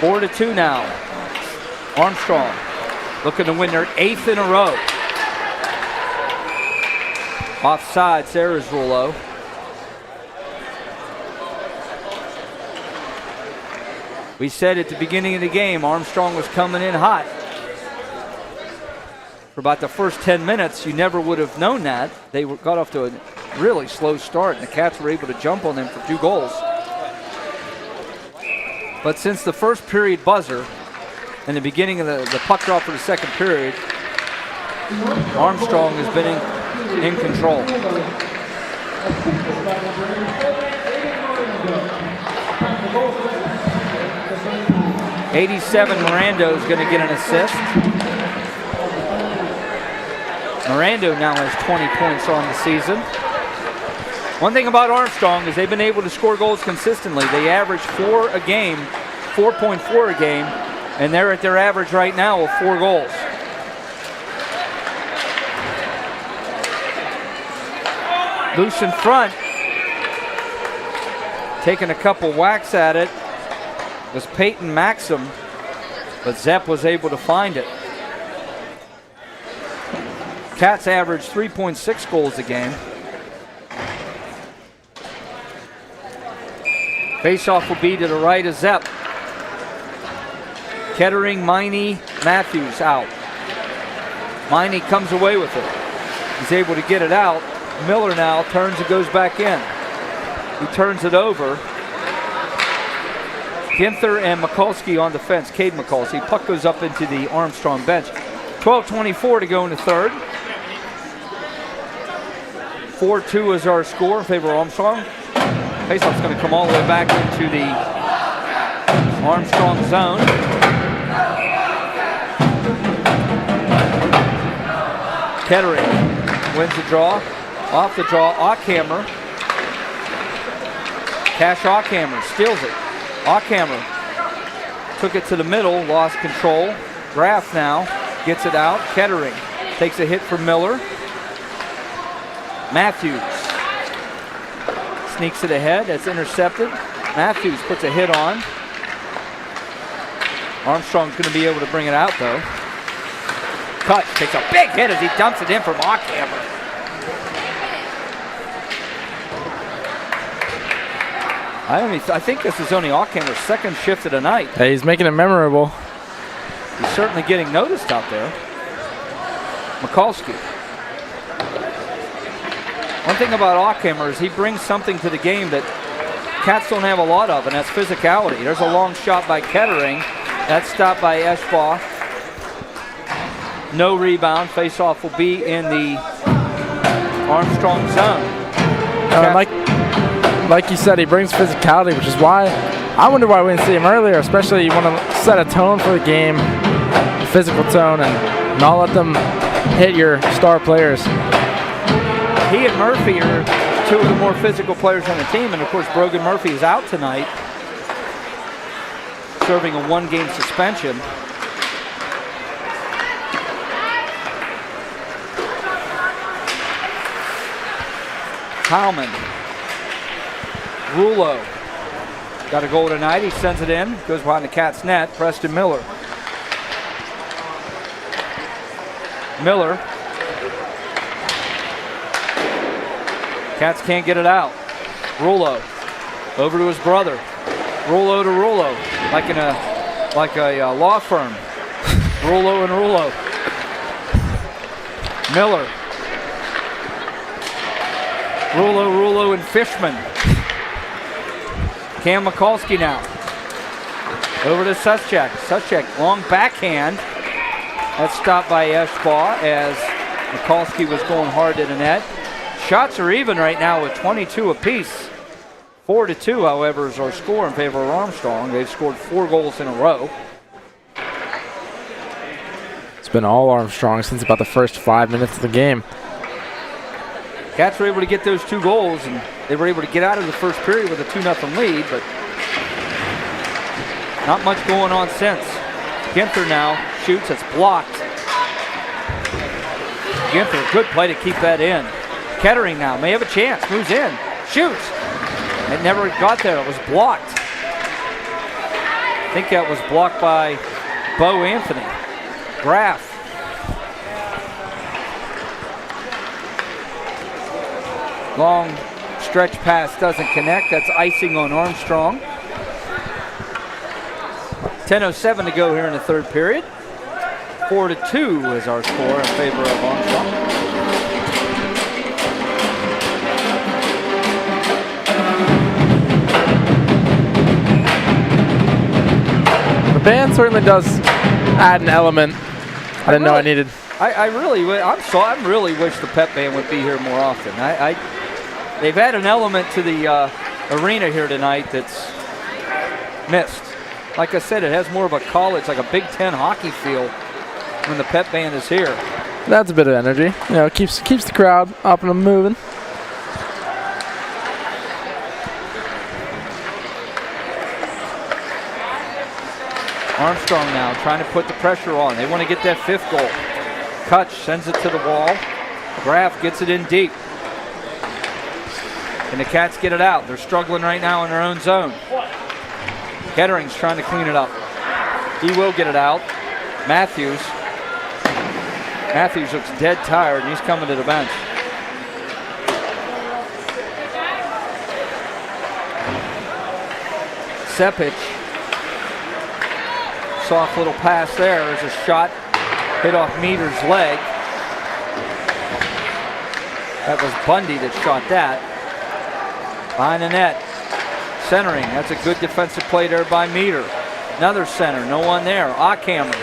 4-2 now. Armstrong looking to win their 8th in a row. Offside, Sarah's Rulo. We said at the beginning of the game, Armstrong was coming in hot. For about the first 10 minutes, you never would have known that. They got off to a really slow start, and the Cats were able to jump on them for 2 goals. But since the first period buzzer and the beginning of the puck drop for the second period, Armstrong has been in control. '87 Mirando is going to get an assist. Mirando now has 20 points on the season. One thing about Armstrong is they've been able to score goals consistently. They average 4 a game, 4.4 a game, and they're at their average right now of 4 goals. Loose in front. Taking a couple whacks at it was Peyton Maxim, but Zepp was able to find it. Cats average 3.6 goals a game. Faceoff will be to the right of Zepp. Kettering, Miney, Matthews out. Miney comes away with it. He's able to get it out. Miller now turns and goes back in. He turns it over. Ginther and Mikulski on defense. Cade Mikulski. Puck goes up into the Armstrong bench. 12:24 to go in the third. 4-2 is our score in favor of Armstrong. Faceoff's going to come all the way back into the Armstrong zone. Kettering wins the draw. Off the draw, Ockhammer. Cash Ockhammer steals it. Ockhammer took it to the middle, lost control. Graff now gets it out. Kettering takes a hit from Miller. Matthews sneaks it ahead. That's intercepted. Matthews puts a hit on. Armstrong's going to be able to bring it out, though. Cut takes a big hit as he dumps it in from Ockhammer. I think this is only Ockhammer's second shift of the night. Hey, he's making it memorable. He's certainly getting noticed out there. Mikulski. One thing about Ockhammer is he brings something to the game that Cats don't have a lot of, and that's physicality. There's a long shot by Kettering. That's stopped by Eschbaugh. No rebound. Face-off will be in the Armstrong zone. Like you said, he brings physicality, which is why I wonder why we didn't see him earlier, especially you want to set a tone for the game, a physical tone, and not let them hit your star players. He and Murphy are 2 of the more physical players on the team, and of course Brogan Murphy is out tonight, serving a 1-game suspension. Heilman. Rulo got a goal tonight. He sends it in, goes behind the Cats net. Preston Miller. Miller. Cats can't get it out. Rulo over to his brother. Rulo to Rulo, like a law firm. Rulo and Rulo. Miller. Rulo, and Fishman. Cam Mikulski now. Over to Suschek. Suschek, long backhand. That's stopped by Eschbaugh as Mikulski was going hard to the net. Shots are even right now with 22 apiece. 4-2, however, is our score in favor of Armstrong. They've scored 4 goals in a row. It's been all Armstrong since about the first 5 minutes of the game. Cats were able to get those 2 goals, and they were able to get out of the first period with a 2-0 lead, but not much going on since. Ginther now shoots, it's blocked. Ginther, good play to keep that in. Kettering now may have a chance, moves in, shoots. It never got there, it was blocked. I think that was blocked by Bo Anthony. Graff. Long stretch pass doesn't connect. That's icing on Armstrong. 10:07 to go here in the third period. 4-2 is our score in favor of Armstrong. The band certainly does add an element I didn't know I needed. I really wish the pep band would be here more often. They've had an element to the arena here tonight that's missed. Like I said, it has more of a college, like a Big Ten hockey feel when the pep band is here. That's a bit of energy. You know, it keeps the crowd up and moving. Armstrong now trying to put the pressure on. They want to get that 5th goal. Kutch sends it to the wall. Graff gets it in deep. And the Cats get it out. They're struggling right now in their own zone. Kettering's trying to clean it up. He will get it out. Matthews looks dead tired, and he's coming to the bench. Sepich. Soft little pass there. There's a shot hit off Meter's leg. That was Bundy that shot that. Behind the net. Centering. That's a good defensive play there by Meter. Another center. No one there. Ockhammer.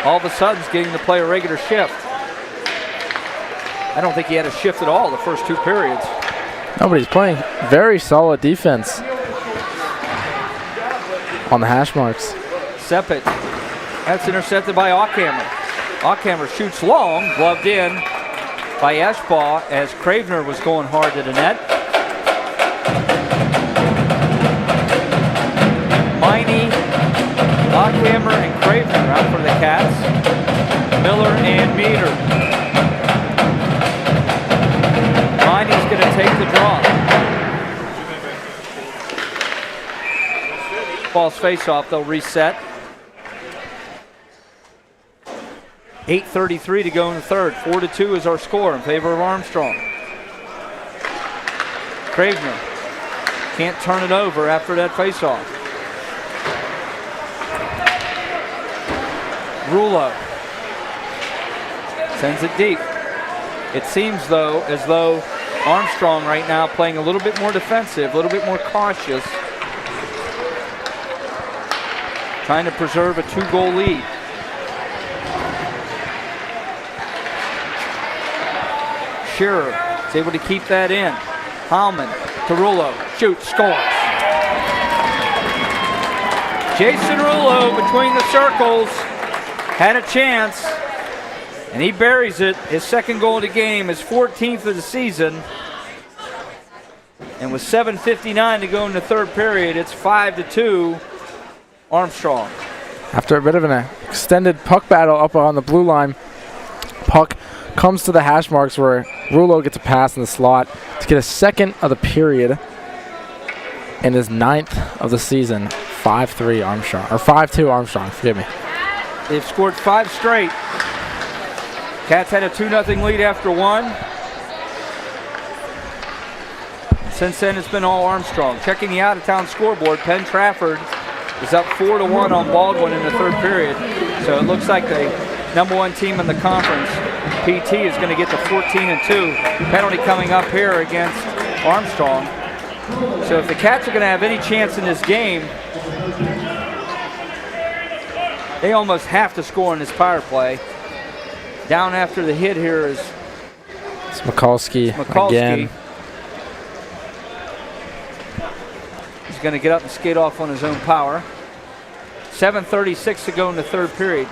All of a sudden is getting to play a regular shift. I don't think he had a shift at all the first 2 periods. Nobody's playing very solid defense on the hash marks. Sepich. That's intercepted by Ockhammer. Ockhammer shoots long, gloved in by Eschbaugh as Cravener was going hard to the net. Miney, Ockhammer, and Cravener out for the Cats. Miller and Meter. Miney's going to take the draw. Ball's face-off, they'll reset. 8:33 to go in the third. 4-2 is our score in favor of Armstrong. Cravener can't turn it over after that faceoff. Rulo sends it deep. It seems though as though Armstrong right now playing a little bit more defensive, a little bit more cautious, trying to preserve a 2-goal lead. Shearer is able to keep that in. Hallman to Rulo, shoots, scores. Jason Rulo between the circles had a chance, and he buries it. His 2nd goal of the game, his 14th of the season. And with 7:59 to go in the third period, it's 5-2 Armstrong. After a bit of an extended puck battle up on the blue line, puck comes to the hash marks where Rulo gets a pass in the slot to get a 2nd of the period and his 9th of the season. 5-3 Armstrong, or 5-2 Armstrong, forgive me. They've scored 5 straight. Cats had a 2-0 lead after 1. Since then, it's been all Armstrong. Checking the out-of-town scoreboard, Penn Trafford is up 4-1 on Baldwin in the third period. So it looks like the #1 team in the conference. PT is going to get to 14-2. Penalty coming up here against Armstrong. So if the Cats are going to have any chance in this game, they almost have to score in this power play. Down after the hit here is Mikulski again. He's going to get up and skate off on his own power. 7:36 to go in the third period.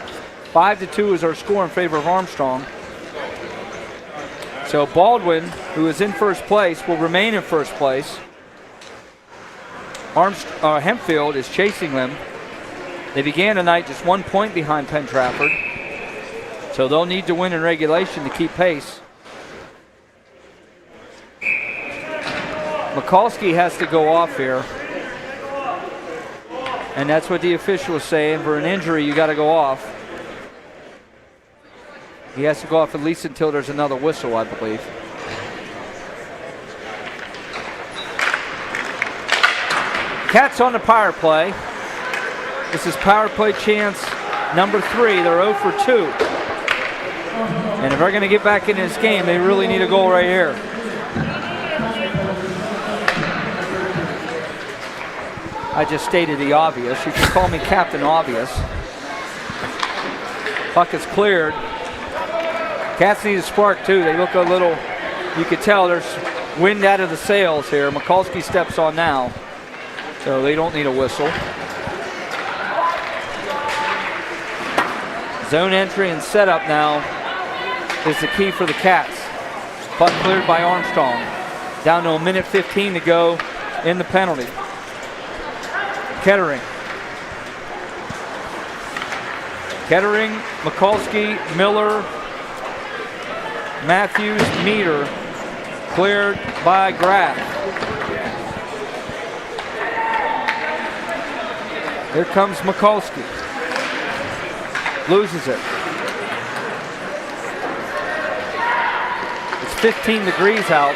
5-2 is our score in favor of Armstrong. So Baldwin, who is in first place, will remain in first place. Hempfield is chasing them. They began tonight just 1 point behind Penn Trafford. So they'll need to win in regulation to keep pace. Mikulski has to go off here. And that's what the official is saying. For an injury, you got to go off. He has to go off at least until there's another whistle, I believe. Cats on the power play. This is power play chance number 3. They're 0 for 2. And if they're going to get back in this game, they really need a goal right here. I just stated the obvious. You can call me Captain Obvious. Puck is cleared. Cats need a spark too. They look a little, you could tell there's wind out of the sails here. Mikulski steps on now. So they don't need a whistle. Zone entry and setup now is the key for the Cats. Puck cleared by Armstrong. Down to 1:15 to go in the penalty. Kettering, Mikulski, Miller, Matthews, Meter, cleared by Graff. Here comes Mikulski. Loses it. It's 15 degrees out,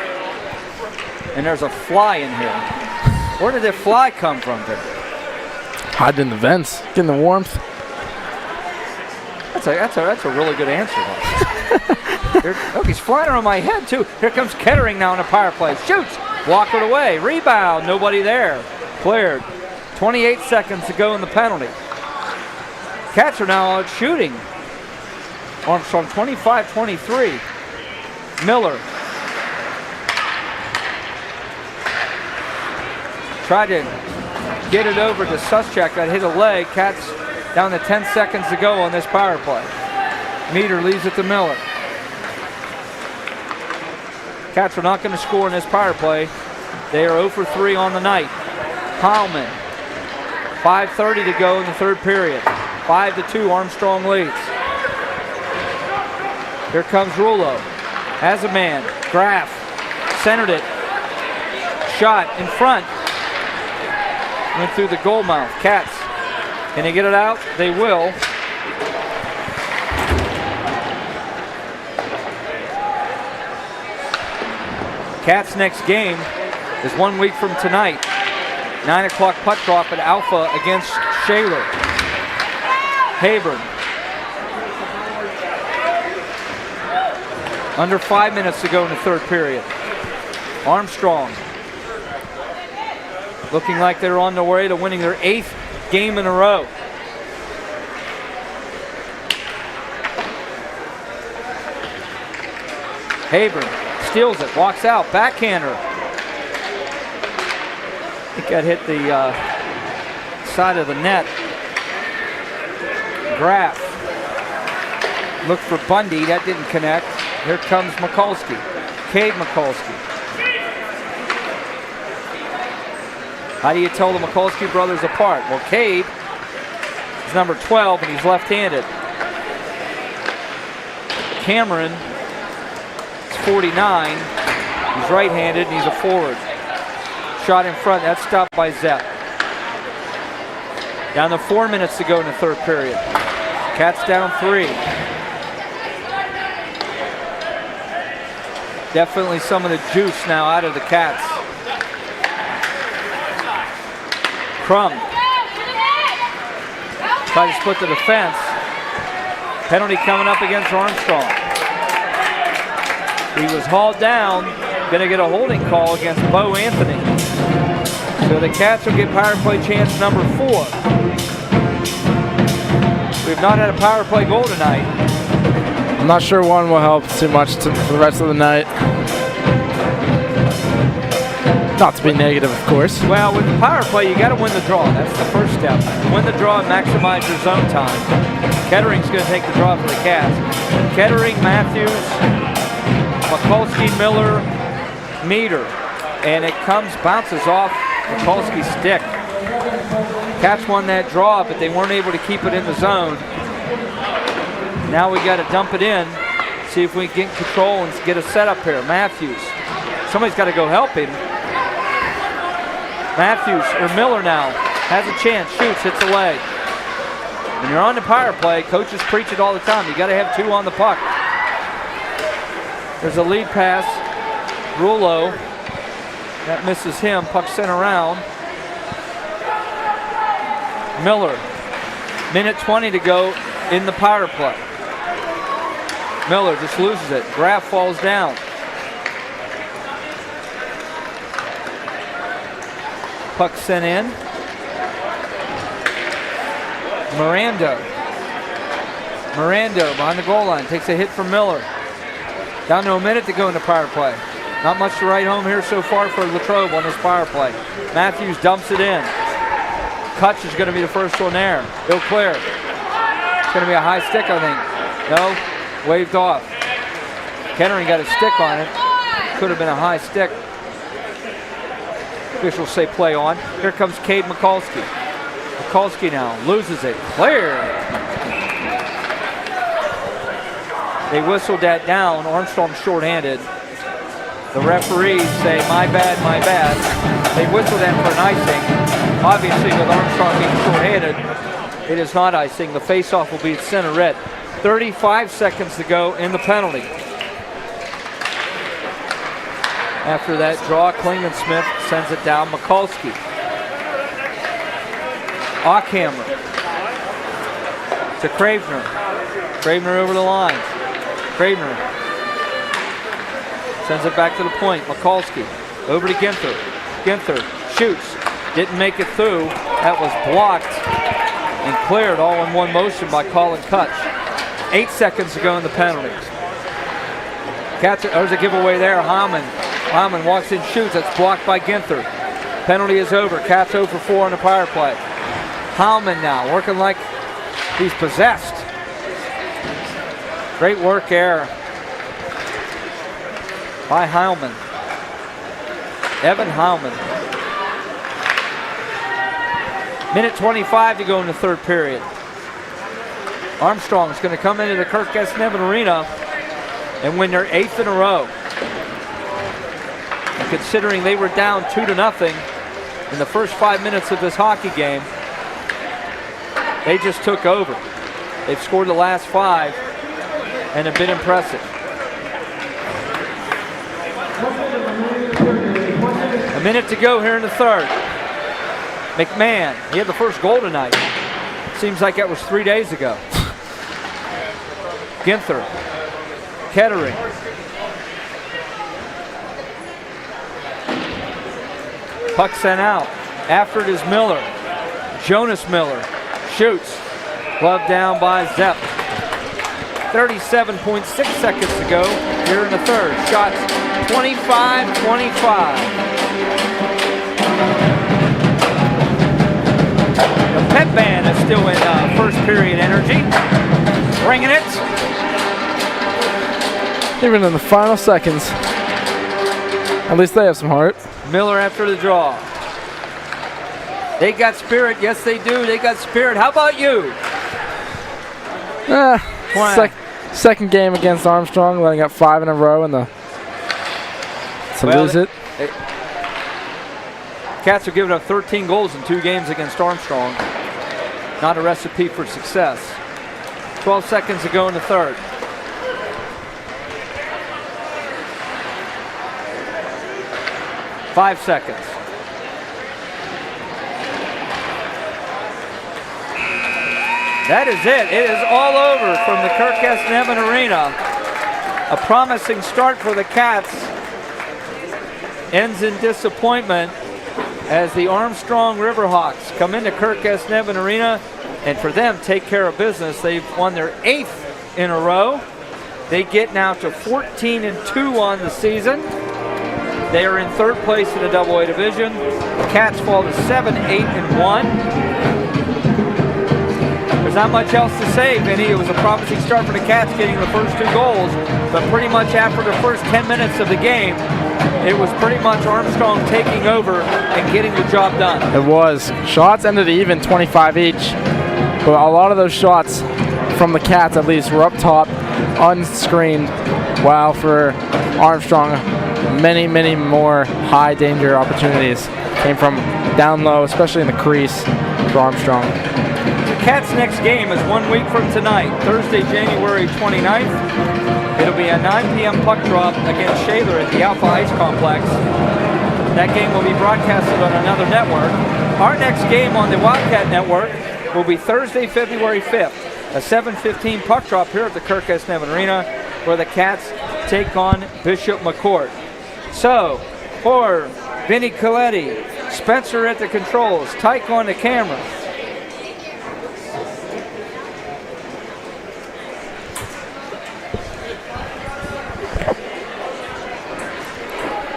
and there's a fly in here. Where did that fly come from there? Hiding in the vents, getting the warmth. That's a really good answer. Oh, he's flying around my head too. Here comes Kettering now in a power play. Shoots, blocked it away. Rebound, nobody there. Cleared. 28 seconds to go in the penalty. Cats are now out shooting. Armstrong 25-23. Miller tried to get it over to Suschek. That hit a leg. Cats down to 10 seconds to go on this power play. Meter leaves it to Miller. Cats are not going to score in this power play. They are 0 for 3 on the night. Heilman. 5:30 to go in the third period. 5-2, Armstrong leads. Here comes Rulo. Has a man. Graff centered it. Shot in front. Went through the goal mouth. Cats, can they get it out? They will. Cats' next game is 1 week from tonight. 9 o'clock puck drop at Alpha against Shaler. Hayburn. Under 5 minutes to go in the third period. Armstrong. Looking like they're on their way to winning their 8th game in a row. Hayburn steals it, walks out, backhander. I think that hit the side of the net. Graff looked for Bundy, that didn't connect. Here comes Mikulski, Cade Mikulski. How do you tell the Mikulski brothers apart? Well, Cade is number 12 and he's left-handed. Cameron is 49. He's right-handed and he's a forward. Shot in front, that's stopped by Zepp. Down to 4 minutes to go in the third period. Cats down 3. Definitely some of the juice now out of the Cats. Crum tries to split the defense. Penalty coming up against Armstrong. He was hauled down Going to get a holding call against Bo Anthony. So the Cats will get power play chance number 4. We've not had a power play goal tonight. I'm not sure one will help too much for the rest of the night. Not to be negative, of course. Well, with the power play, you got to win the draw. That's the first step. Win the draw and maximize your zone time. Kettering's going to take the draw for the Cats. Kettering, Matthews, Mikulski, Miller, Meter. And it bounces off Mikulski's stick. Cats won that draw, but they weren't able to keep it in the zone. Now we got to dump it in, see if we can get control and get a setup here. Matthews. Somebody's got to go help him. Matthews, or Miller now, has a chance, shoots, hits away. When you're on the power play, coaches preach it all the time. You got to have 2 on the puck. There's a lead pass. Rulo. That misses him. Puck sent around. Miller. Minute 20 to go in the power play. Miller just loses it. Graff falls down. Puck sent in. Miranda behind the goal line takes a hit from Miller. Down to a minute to go in the power play. Not much to write home here so far for Latrobe on this power play. Matthews dumps it in. Kutch is going to be the first one there. He'll clear. It's going to be a high stick, I think. No, waved off. Kettering got a stick on it. Could have been a high stick. Officials say play on. Here comes Cade Mikulski. Mikulski now loses it. Clear. They whistled that down. Armstrong shorthanded. The referees say, my bad, my bad. They whistled that for an icing. Obviously, with Armstrong being shorthanded, it is not icing. The faceoff will be at center red. 35 seconds to go in the penalty. After that draw, Klingman Smith sends it down. Mikulski. Ockhammer. To Cravener. Cravener over the line. Cravener sends it back to the point. Mikulski over to Ginther. Ginther shoots. Didn't make it through. That was blocked and cleared all in one motion by Colin Kutch. 8 seconds to go in the penalty. Cats, there's a giveaway there. Hyman walks in, shoots. That's blocked by Ginther. Penalty is over. Cats 0 for 4 on the power play. Howman now working like he's possessed. Great work there by Howman. Evan Howman. Minute 25 to go in the third period. Armstrong is going to come into the Kirk S. Nevin Arena and win their 8th in a row. And considering they were down 2-0 in the first 5 minutes of this hockey game, they just took over. They've scored the last 5 and have been impressive. A minute to go here in the third. McMahon, he had the first goal tonight. Seems like that was 3 days ago. Ginther, Kettering. Puck sent out. After it is Miller. Jonas Miller shoots. Glove down by Zepp. 37.6 seconds to go here in the third. Shots 25-25. The pep band is still in first period energy. Bringing it. Even in the final seconds. At least they have some heart. Miller after the draw. They got spirit. Yes, they do. They got spirit. How about you? Second game against Armstrong, letting up 5 in a row and lose it. Cats have given up 13 goals in 2 games against Armstrong. Not a recipe for success. 12 seconds to go in the third. Five seconds. That is it. It is all over from the Kirk S. Nevin Arena. A promising start for the Cats. ends in disappointment as the Armstrong Riverhawks come into Kirk S. Nevin Arena and for them take care of business. They've won their 8th in a row. They get now to 14-2 on the season. They are in 3rd place in the AA division. The Cats fall to 7-8-1. There's not much else to say, Vinny. It was a promising start for the Cats getting the first 2 goals, but pretty much after the first 10 minutes of the game, it was pretty much Armstrong taking over and getting the job done. It was. Shots ended even 25 each, but a lot of those shots from the Cats at least were up top, unscreened, while for Armstrong, many, many more high danger opportunities came from down low, especially in the crease for Armstrong. The Cats' next game is 1 week from tonight, Thursday, January 29th. It'll be a 9 p.m. puck drop against Shaler at the Alpha Ice Complex. That game will be broadcasted on another network. Our next game on the Wildcat Network will be Thursday, February 5th, a 7:15 puck drop here at the Kirk S. Nevin Arena, where the Cats take on Bishop McCourt. So, for Vinny Coletti, Spencer at the controls, Tyke on the camera.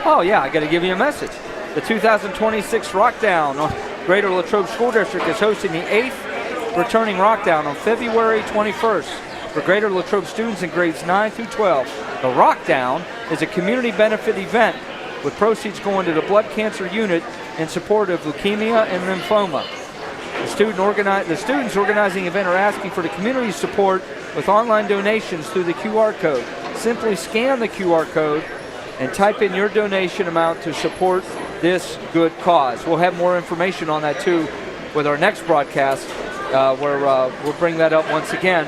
Oh yeah, I got to give you a message. The 2026 Rockdown on Greater Latrobe School District is hosting the 8th returning Rockdown on February 21st for Greater Latrobe students in grades 9 through 12. The Rockdown is a community benefit event with proceeds going to the blood cancer unit in support of leukemia and lymphoma. The students organizing the event are asking for the community support with online donations through the QR code. Simply scan the QR code and type in your donation amount to support this good cause. We'll have more information on that too with our next broadcast, where we'll bring that up once again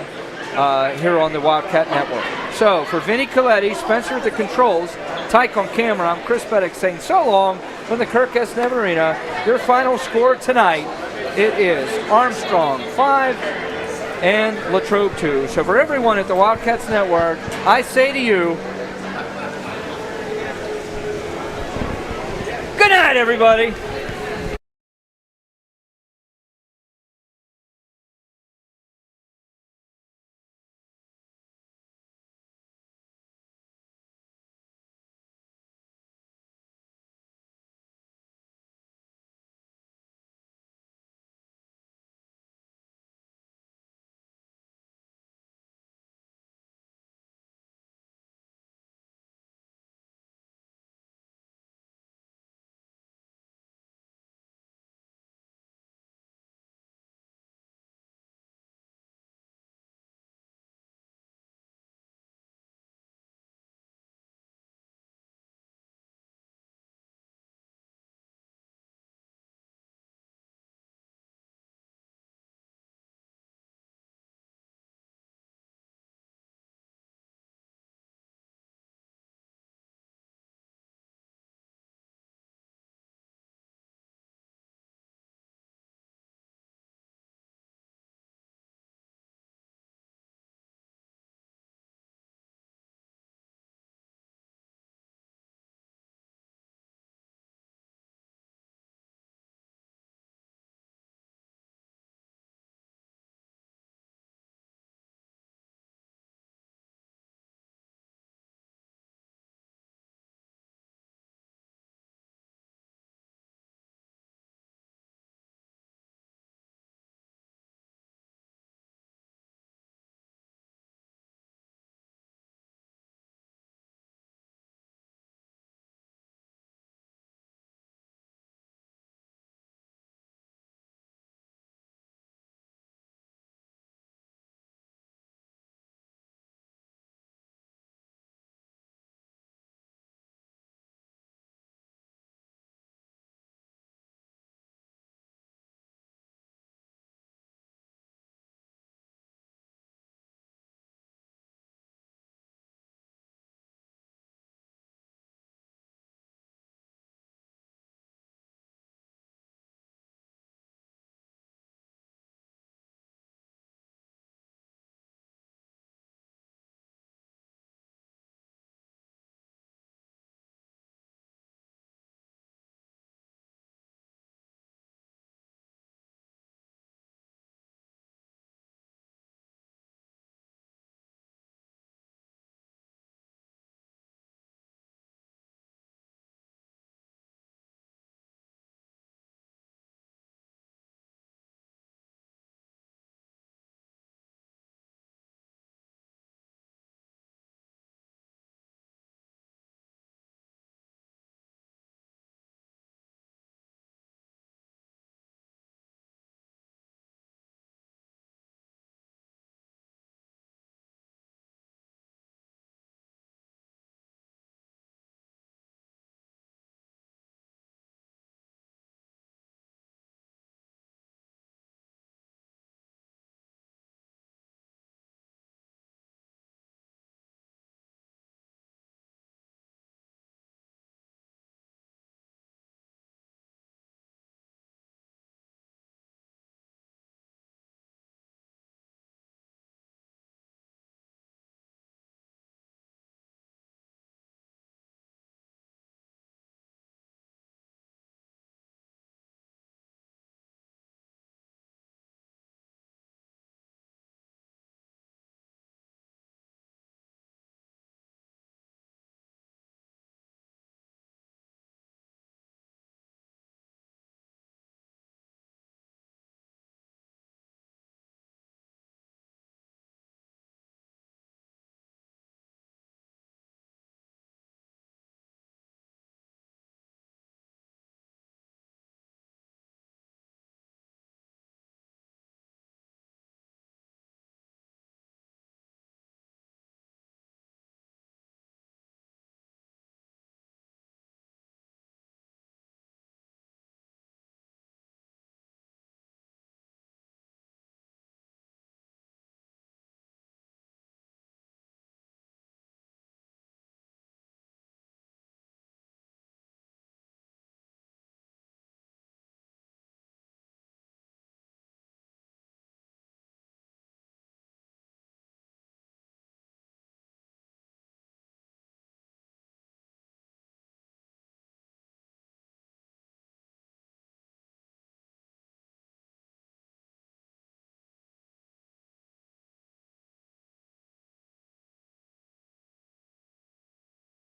here on the Wildcat Network. So for Vinny Coletti, Spencer at the controls, Tyke on camera, I'm Chris Beddick saying so long from the Kirk S. Nevin Arena. Your final score tonight, it is Armstrong 5 and Latrobe 2. So for everyone at the Wildcats Network, I say to you, good night, everybody.